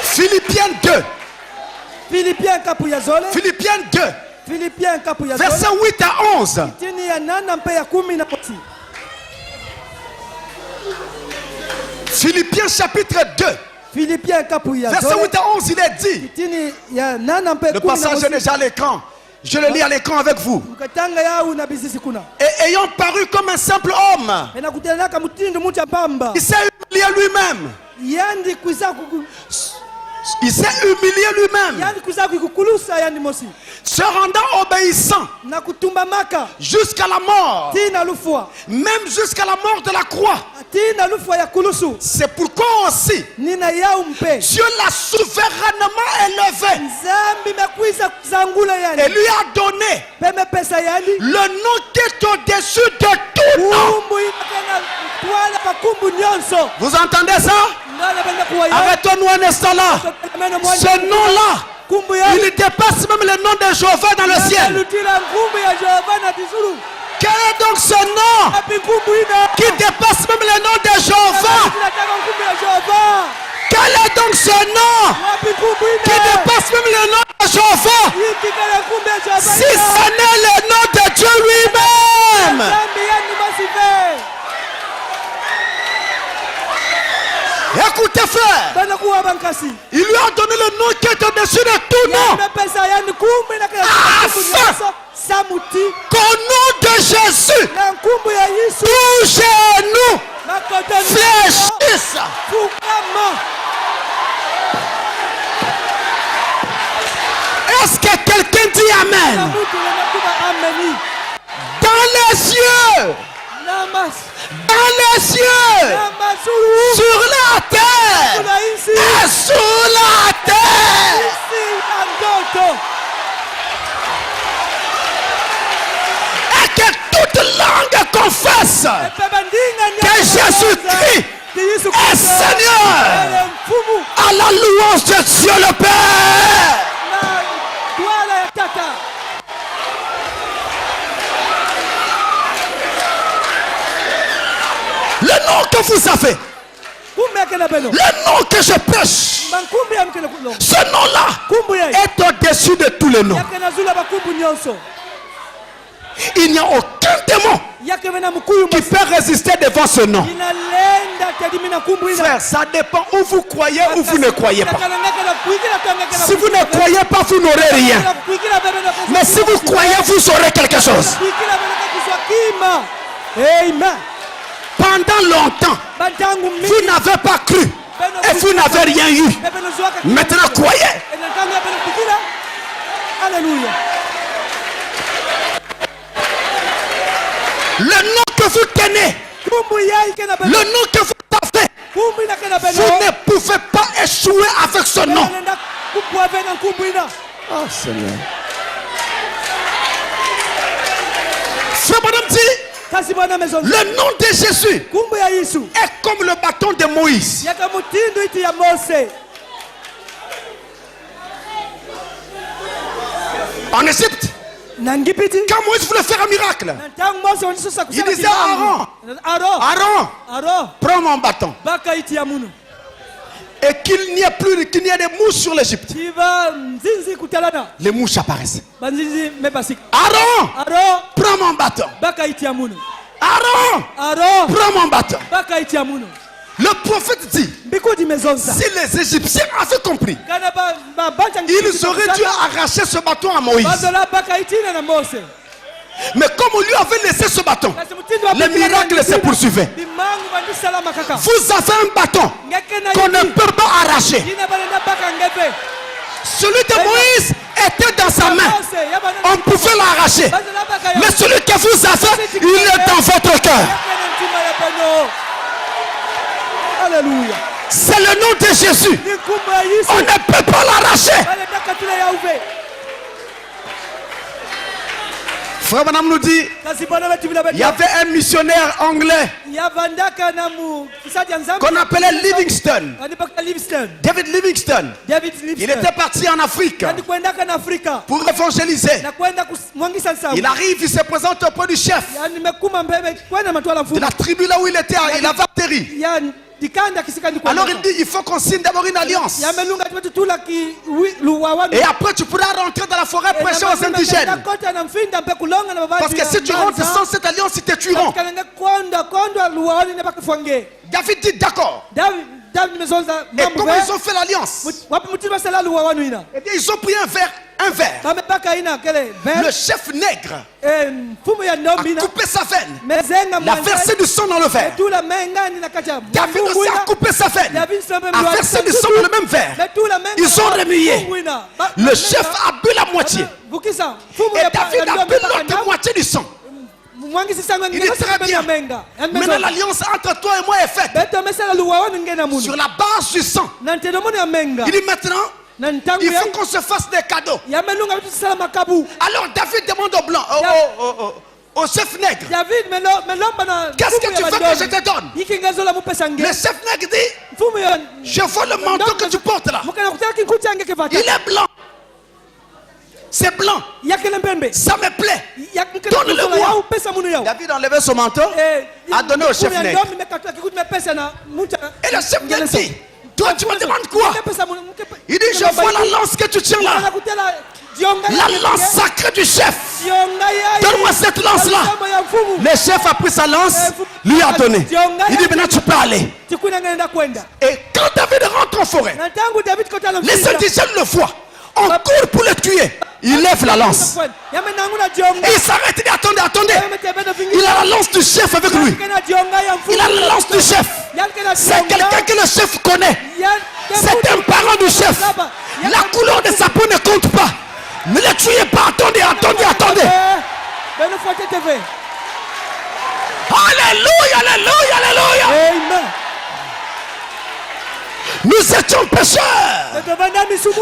Philippiens 2. Philippiens 2. Versets 8 à 11. Philippiens chapitre 2. Verset 8 à 11, il est dit. Le passage est déjà à l'écran. Je le lis à l'écran avec vous. Et ayant paru comme un simple homme, il s'est humilié lui-même. Il s'est humilié lui-même, se rendant obéissant jusqu'à la mort, même jusqu'à la mort de la croix. C'est pourquoi aussi Dieu l'a souverainement élevé et lui a donné le nom qui est au-dessus de tout nom. Vous entendez ça? Arrêtons-nous un instant là. Ce nom-là, il dépasse même le nom de Jéhovah dans le ciel. Quel est donc ce nom qui dépasse même le nom de Jéhovah? Quel est donc ce nom qui dépasse même le nom de Jéhovah? Si ce n'est le nom de Dieu lui-même. Écoutez frère, il lui a donné le nom qui est au-dessus de tout nom, afin qu'au nom de Jésus, tout genou fléchisse. Est-ce que quelqu'un dit Amen? Dans les yeux, sur la terre et sous la terre. Et que toute langue confesse que Jésus-Christ est Seigneur, à la louange de Dieu le Père. Le nom que vous avez, le nom que je prêche, ce nom-là est au-dessus de tous les noms. Il n'y a aucun démon qui peut résister devant ce nom. Frère, ça dépend où vous croyez ou vous ne croyez pas. Si vous ne croyez pas, vous n'aurez rien. Mais si vous croyez, vous aurez quelque chose. Amen. Pendant longtemps, vous n'avez pas cru et vous n'avez rien eu. Maintenant, croyez. Alléluia. Le nom que vous tenez, le nom que vous avez, vous ne pouvez pas échouer avec ce nom. Oh Seigneur. Frère Madame dit, le nom de Jésus est comme le bâton de Moïse. En Égypte, Quand Moïse voulait faire un miracle, il disait à Aaron, prends mon bâton. Et qu'il n'y ait des mouches sur l'Égypte. Les mouches apparaissent. Aaron, prends mon bâton. Aaron, prends mon bâton. Le prophète dit, si les Égyptiens avaient compris, ils auraient dû arracher ce bâton à Moïse. Mais comme on lui avait laissé ce bâton, les miracles se poursuivaient. Vous avez un bâton qu'on ne peut pas arracher. Celui de Moïse était dans sa main. On pouvait l'arracher. Mais celui que vous avez, il est dans votre cœur. Alléluia. C'est le nom de Jésus. On ne peut pas l'arracher. Frère Madame nous dit, il y avait un missionnaire anglais qu'on appelait Livingstone. David Livingstone. Il était parti en Afrique pour évangéliser. Il arrive, il se présente auprès du chef de la tribu là où il était. Il avait atterri. Alors il dit, il faut qu'on signe d'abord une alliance. Et après tu pourras rentrer dans la forêt prêcher aux indigènes. Parce que si tu rentres sans cette alliance, ils te tueront. David dit d'accord. Et comment ils ont fait l'alliance? Ils ont pris un verre. Le chef nègre a coupé sa veine. Il a versé du sang dans le verre. David aussi a coupé sa veine. A versé du sang dans le même verre. Ils ont remué. Le chef a bu la moitié. Et David a bu l'autre moitié du sang. Il est très bien. Maintenant l'alliance entre toi et moi est faite sur la base du sang. Il dit maintenant, il faut qu'on se fasse des cadeaux. Alors David demande au blanc, au chef nègre, qu'est-ce que tu veux que je te donne? Le chef nègre dit, je veux le manteau que tu portes là. Il est blanc. C'est blanc. Ça me plaît. Donne-le-moi. David a enlevé son manteau, a donné au chef nègre. Et le chef nègre dit, toi tu me demandes quoi? Il dit, je vois la lance que tu tiens là. La lance sacrée du chef. Donne-moi cette lance là. Le chef a pris sa lance, lui a donné. Il dit, maintenant tu peux aller. Et quand David rentre en forêt, les indigènes le voient. On court pour le tuer. Il lève la lance. Et il s'arrête. Il dit, attendez. Il a la lance du chef avec lui. Il a la lance du chef. C'est quelqu'un que le chef connaît. C'est un parent du chef. La couleur de sa peau ne compte pas. Ne le tuez pas. Attendez. Alléluia. Amen. Nous étions pécheurs.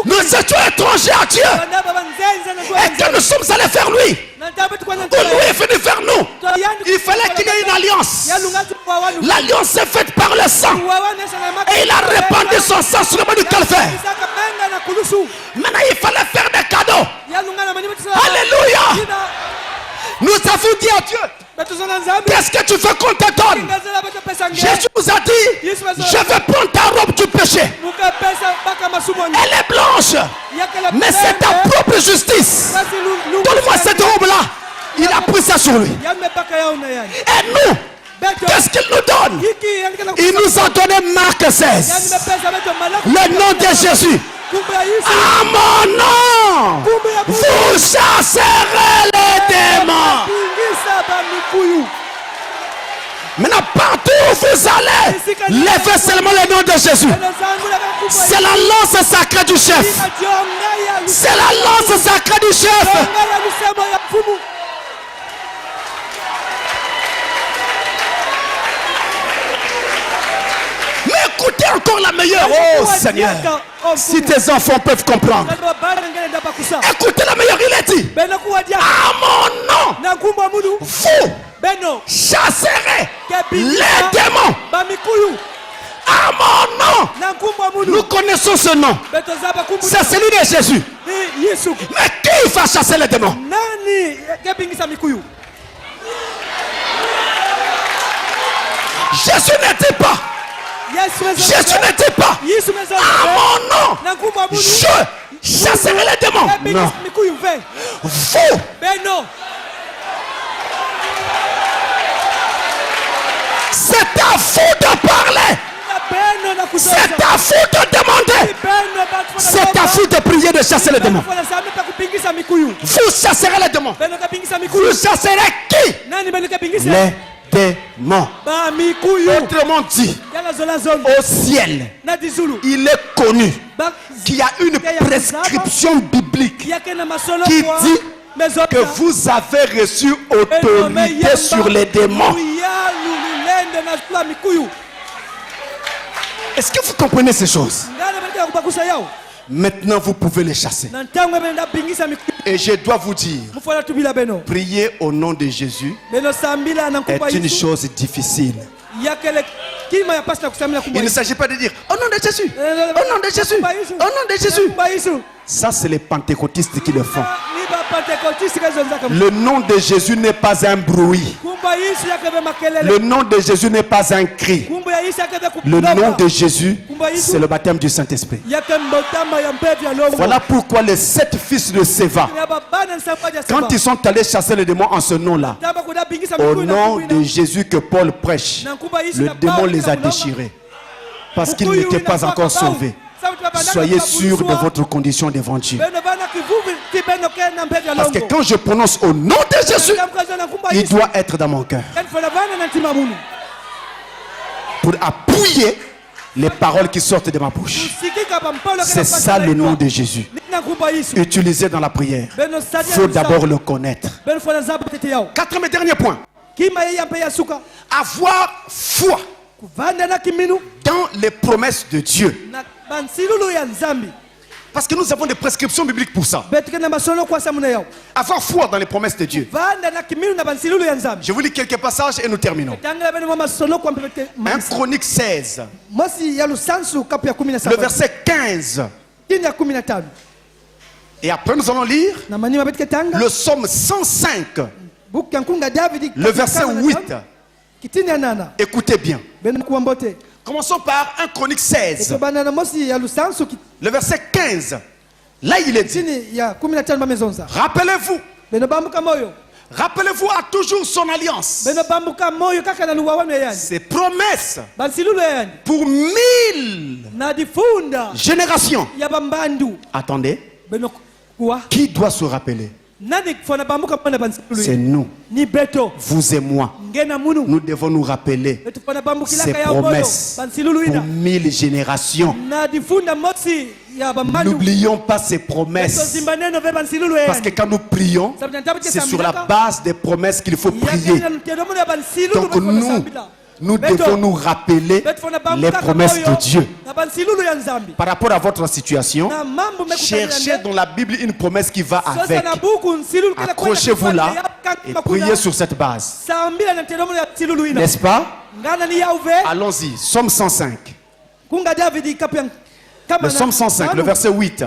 Nous étions étrangers à Dieu. Et que nous sommes allés vers lui. Ou lui est venu vers nous. Il fallait qu'il y ait une alliance. L'alliance est faite par le sang. Et il a répandu son sang sur le mont du calvaire. Maintenant il fallait faire des cadeaux. Alléluia. Nous avons dit à Dieu, qu'est-ce que tu veux qu'on te donne? Jésus nous a dit, je vais prendre ta robe du péché. Elle est blanche, mais c'est ta propre justice. Donne-moi cette robe-là. Il a pris ça sur lui. Et nous, qu'est-ce qu'il nous donne? Il nous a donné Marc 16. Le nom de Jésus. À mon nom, vous chasserez les démons. Maintenant, partout où vous allez, levez seulement le nom de Jésus. C'est la lance sacrée du chef. C'est la lance sacrée du chef. Mais écoutez encore la meilleure. Oh Seigneur, si tes enfants peuvent comprendre. Écoutez la meilleure, il est dit, à mon nom, vous chasserez les démons. À mon nom, Nous connaissons ce nom. C'est celui de Jésus. Mais qui va chasser les démons? Jésus n'était pas. Jésus n'était pas. À mon nom, je chasserai les démons. Non. Vous. C'est à vous de parler. C'est à vous de demander. C'est à vous de prier, de chasser les démons. Vous chasserez les démons. Vous chasserez qui? Les démons. Autrement dit, au ciel, il est connu qu'il y a une prescription biblique qui dit que vous avez reçu autorité sur les démons. Est-ce que vous comprenez ces choses? Maintenant, vous pouvez les chasser. Et je dois vous dire, prier au nom de Jésus est une chose difficile. Il ne s'agit pas de dire au nom de Jésus, au nom de Jésus, au nom de Jésus. Ça, c'est les pentecôtistes qui le font. Le nom de Jésus n'est pas un bruit. Le nom de Jésus n'est pas un cri. Le nom de Jésus, c'est le baptême du Saint-Esprit. Voilà pourquoi les 7 fils de Séva, quand ils sont allés chasser les démons en ce nom-là, au nom de Jésus que Paul prêche, le démon les a déchirés parce qu'ils n'étaient pas encore sauvés. Soyez sûrs de votre condition devant Dieu. Parce que quand je prononce au nom de Jésus, il doit être dans mon cœur pour appuyer les paroles qui sortent de ma bouche. C'est ça le nom de Jésus. Utilisé dans la prière. Il faut d'abord le connaître. 4e et dernier point. Avoir foi dans les promesses de Dieu. Parce que nous avons des prescriptions bibliques pour ça. Avoir foi dans les promesses de Dieu. Je vous lis quelques passages et nous terminons. 1 Chronique 16. Le verset 15. Et après nous allons lire le psaume 105. Le verset 8. Écoutez bien. Commençons par 1 Chronique 16. Le verset 15. Là il est dit. Rappelez-vous. Rappelez-vous à toujours son alliance. Ses promesses pour 1000 générations. Attendez. Qui doit se rappeler? C'est nous. Vous et moi. Nous devons nous rappeler ces promesses pour 1000 générations. N'oublions pas ces promesses. Parce que quand nous prions, c'est sur la base des promesses qu'il faut prier. Donc nous devons nous rappeler les promesses de Dieu. Par rapport à votre situation, cherchez dans la Bible une promesse qui va avec. Accrochez-vous là et priez sur cette base. N'est-ce pas? Allons-y, Psaume 105. Le Psaume 105, le verset 8.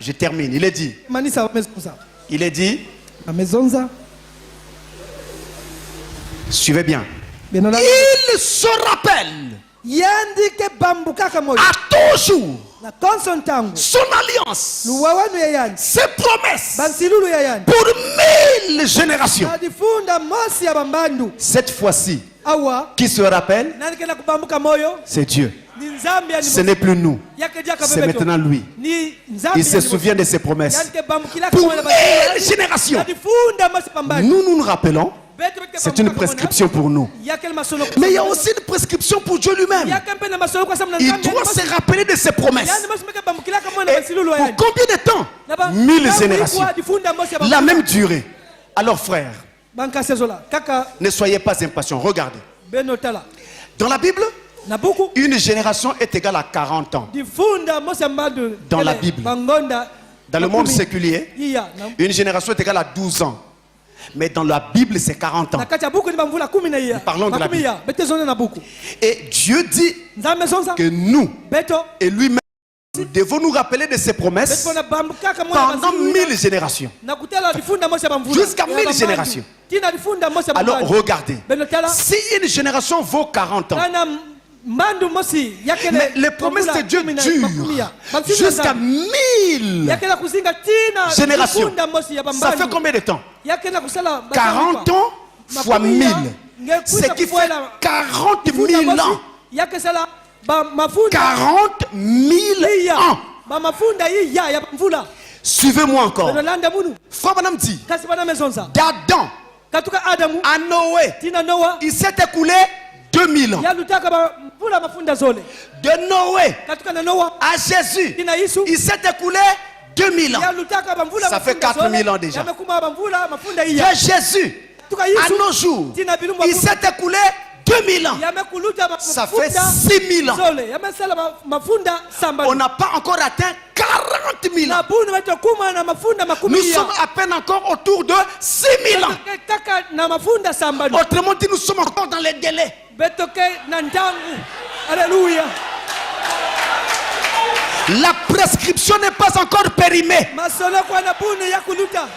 Je termine, il est dit. Il est dit. Suivez bien. Il se rappelle à toujours son alliance, ses promesses pour 1000 générations. Cette fois-ci, qui se rappelle, c'est Dieu. Ce n'est plus nous, c'est maintenant lui. Il se souvient de ses promesses pour 1000 générations. Nous nous rappelons. C'est une prescription pour nous. Mais il y a aussi une prescription pour Dieu lui-même. Il doit se rappeler de ses promesses. Et pour combien de temps? 1000 générations. La même durée. Alors frères, ne soyez pas impatients. Regardez. Dans la Bible, une génération est égale à 40 ans. Dans la Bible. Dans le monde séculier, une génération est égale à 12 ans. Mais dans la Bible, c'est 40 ans. Parlons de la Bible. Et Dieu dit que nous, et lui-même, nous devons nous rappeler de ses promesses pendant 1000 générations. Jusqu'à 1000 générations. Alors regardez, si une génération vaut 40 ans, mais les promesses de Dieu durent jusqu'à 1000 générations. Ça fait combien de temps? 40 ans fois 1000. Ce qui fait 40 000 ans. 40 000 ans. Suivez-moi encore. Frère Branham dit d'Adam à Noé, il s'est écoulé 2000 ans. De Noé à Jésus, il s'est écoulé 2000 ans. Ça fait 4000 ans déjà. De Jésus à nos jours, il s'est écoulé 2000 ans. Ça fait 6000 ans. On n'a pas encore atteint 40 000 ans. Nous sommes à peine encore autour de 6000 ans. Autrement dit, nous sommes encore dans les délais. Alléluia. La prescription n'est pas encore périmée.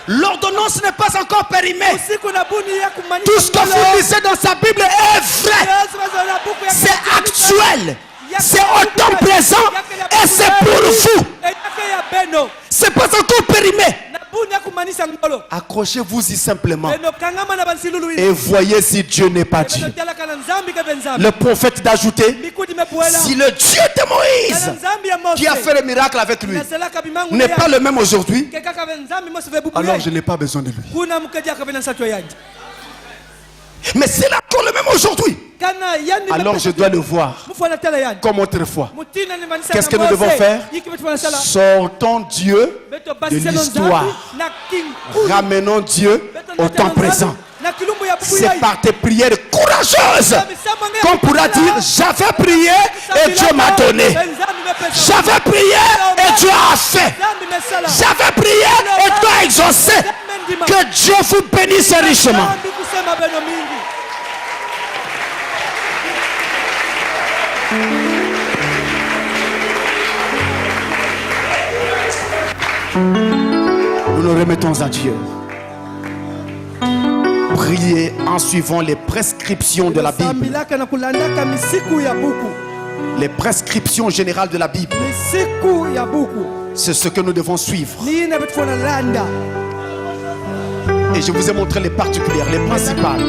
L'ordonnance n'est pas encore périmée. Tout ce que vous lisez dans sa Bible est vrai. C'est actuel. C'est au temps présent et c'est pour vous. C'est pas encore périmé. Accrochez-vous-y simplement et voyez si Dieu n'est pas Dieu. Le prophète d'ajouter, si le Dieu de Moïse qui a fait le miracle avec lui n'est pas le même aujourd'hui, alors je n'ai pas besoin de lui. Mais s'il est encore le même aujourd'hui, alors je dois le voir comme autrefois. Qu'est-ce que nous devons faire? Sortons Dieu de l'histoire. Ramenons Dieu au temps présent. C'est par tes prières courageuses qu'on pourra dire j'avais prié et Dieu m'a donné. J'avais prié et Dieu a fait. J'avais prié et Dieu a exaucé. Que Dieu vous bénisse richement. Nous nous remettons à Dieu. Priez en suivant les prescriptions de la Bible. Les prescriptions générales de la Bible. C'est ce que nous devons suivre. Et je vous ai montré les particulières, les principales.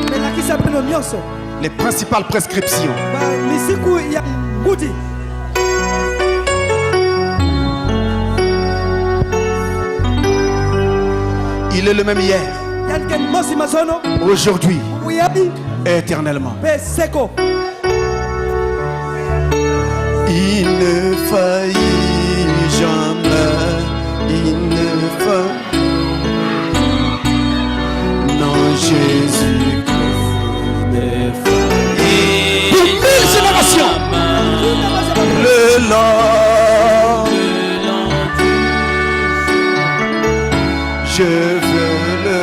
Les principales prescriptions. Il est le même hier, aujourd'hui et éternellement. Il ne faillit jamais. Il ne faillit. Non, Jésus ne faillit. Pour 1000 générations. Le long. Je veux le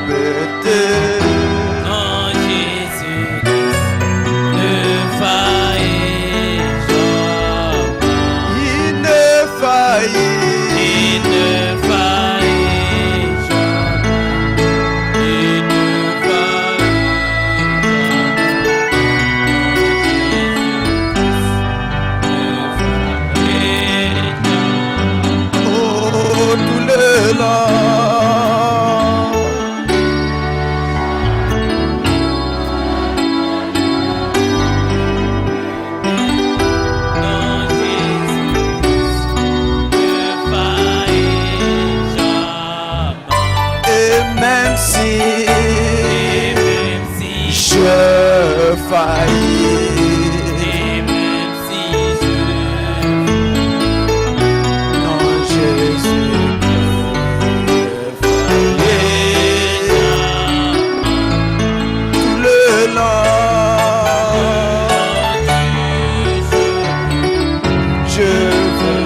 répéter. Non, Jésus ne faillit jamais. Il ne faillit. Il ne faillit jamais. Il ne faillit jamais. Oh, tout le long. Non, Jésus ne faillit jamais. Et même si Et même si je faillis, Et même si je non, Jésus ne faillit. Tout le long. Je veux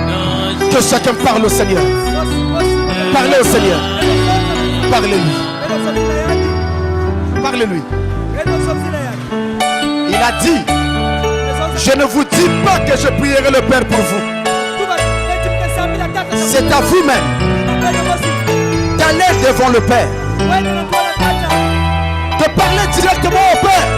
non, Que chacun parle au Seigneur. Parlez au Seigneur. Parlez-lui. Parlez-lui. Il a dit, je ne vous dis pas que je prierai le Père pour vous. C'est à vous-même d'aller devant le Père, de parler directement au Père.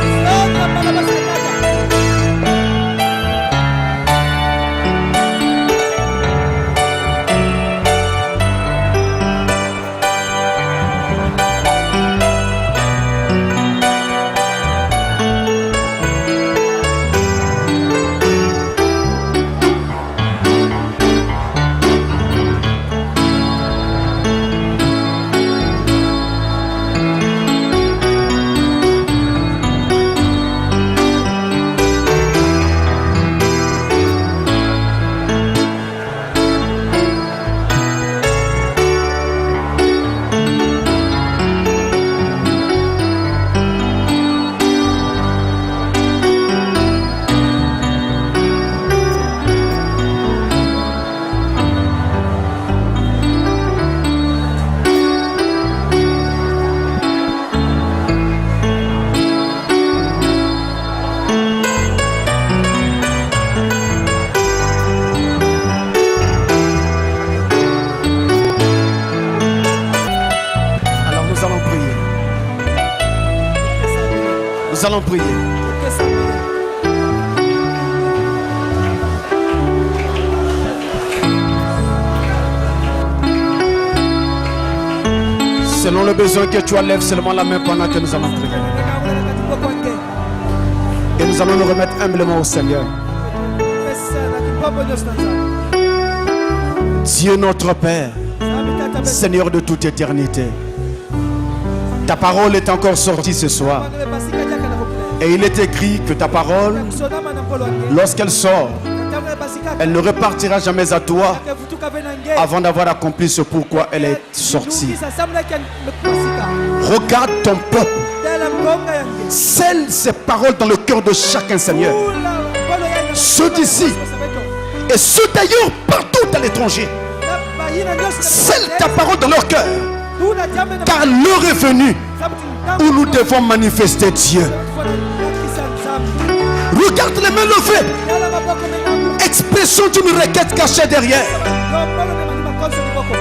Nous allons prier. Selon le besoin que tu as, lève seulement la main pendant que nous allons prier. Et nous allons nous remettre humblement au Seigneur. Dieu notre Père, Seigneur de toute éternité, ta parole est encore sortie ce soir. Et il est écrit que ta parole, lorsqu'elle sort, elle ne repartira jamais à toi avant d'avoir accompli ce pourquoi elle est sortie. Regarde ton peuple. Scelle ces paroles dans le cœur de chacun, Seigneur. Ceux d'ici et ceux d'ailleurs partout à l'étranger. Scelle ta parole dans leur cœur. Car l'heure est venue où nous devons manifester Dieu. Regarde les mains levées. Expression d'une requête cachée derrière.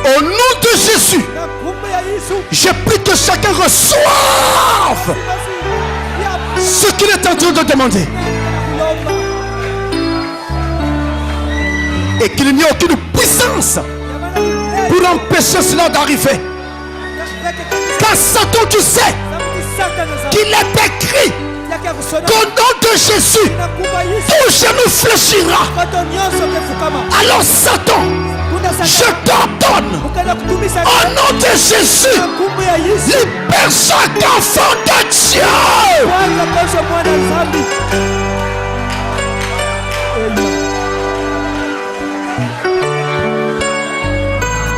Au nom de Jésus, je prie que chacun reçoive ce qu'il est en train de demander. Et qu'il n'y ait aucune puissance pour empêcher cela d'arriver. Car Satan, tu sais qu'il est écrit qu'au nom de Jésus, tout genou fléchira. Alors Satan, je t'ordonne, au nom de Jésus, libère chaque enfant de Dieu.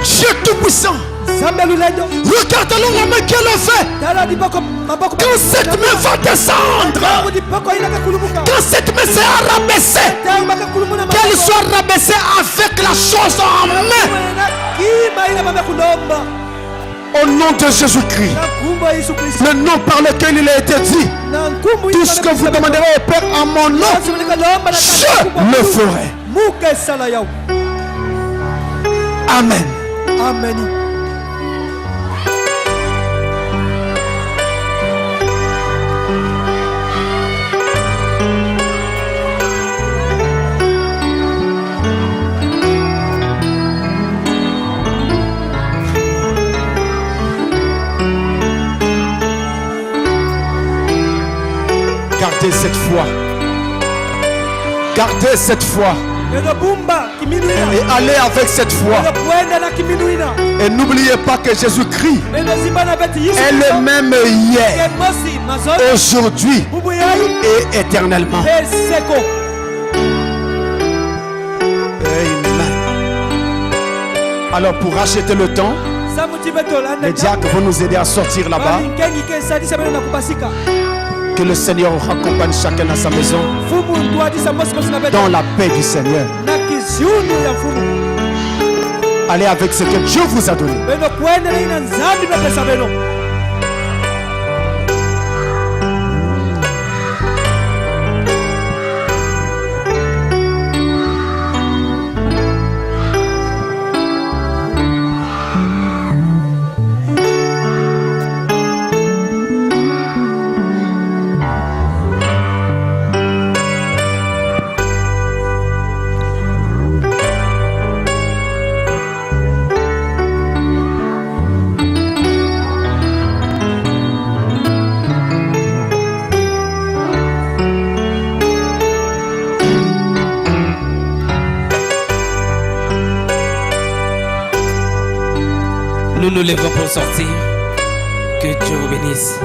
Dieu tout-puissant, regarde alors la main qu'elle a fait. Quand cette main va descendre, quand cette main sera rabaissée, qu'elle soit rabaissée avec la chose en main. Au nom de Jésus-Christ, le nom par lequel il a été dit, tout ce que vous demanderez au Père en mon nom, je le ferai. Amen. Amen. Gardez cette foi. Gardez cette foi. Et allez avec cette foi. Et n'oubliez pas que Jésus-Christ est le même hier, aujourd'hui et éternellement. Amen. Alors pour racheter le temps, les diacres vont nous aider à sortir là-bas. Que le Seigneur accompagne chacun à sa maison dans la paix du Seigneur. Allez avec ce que Dieu vous a donné. Nous nous levons pour sortir. Que Dieu vous bénisse.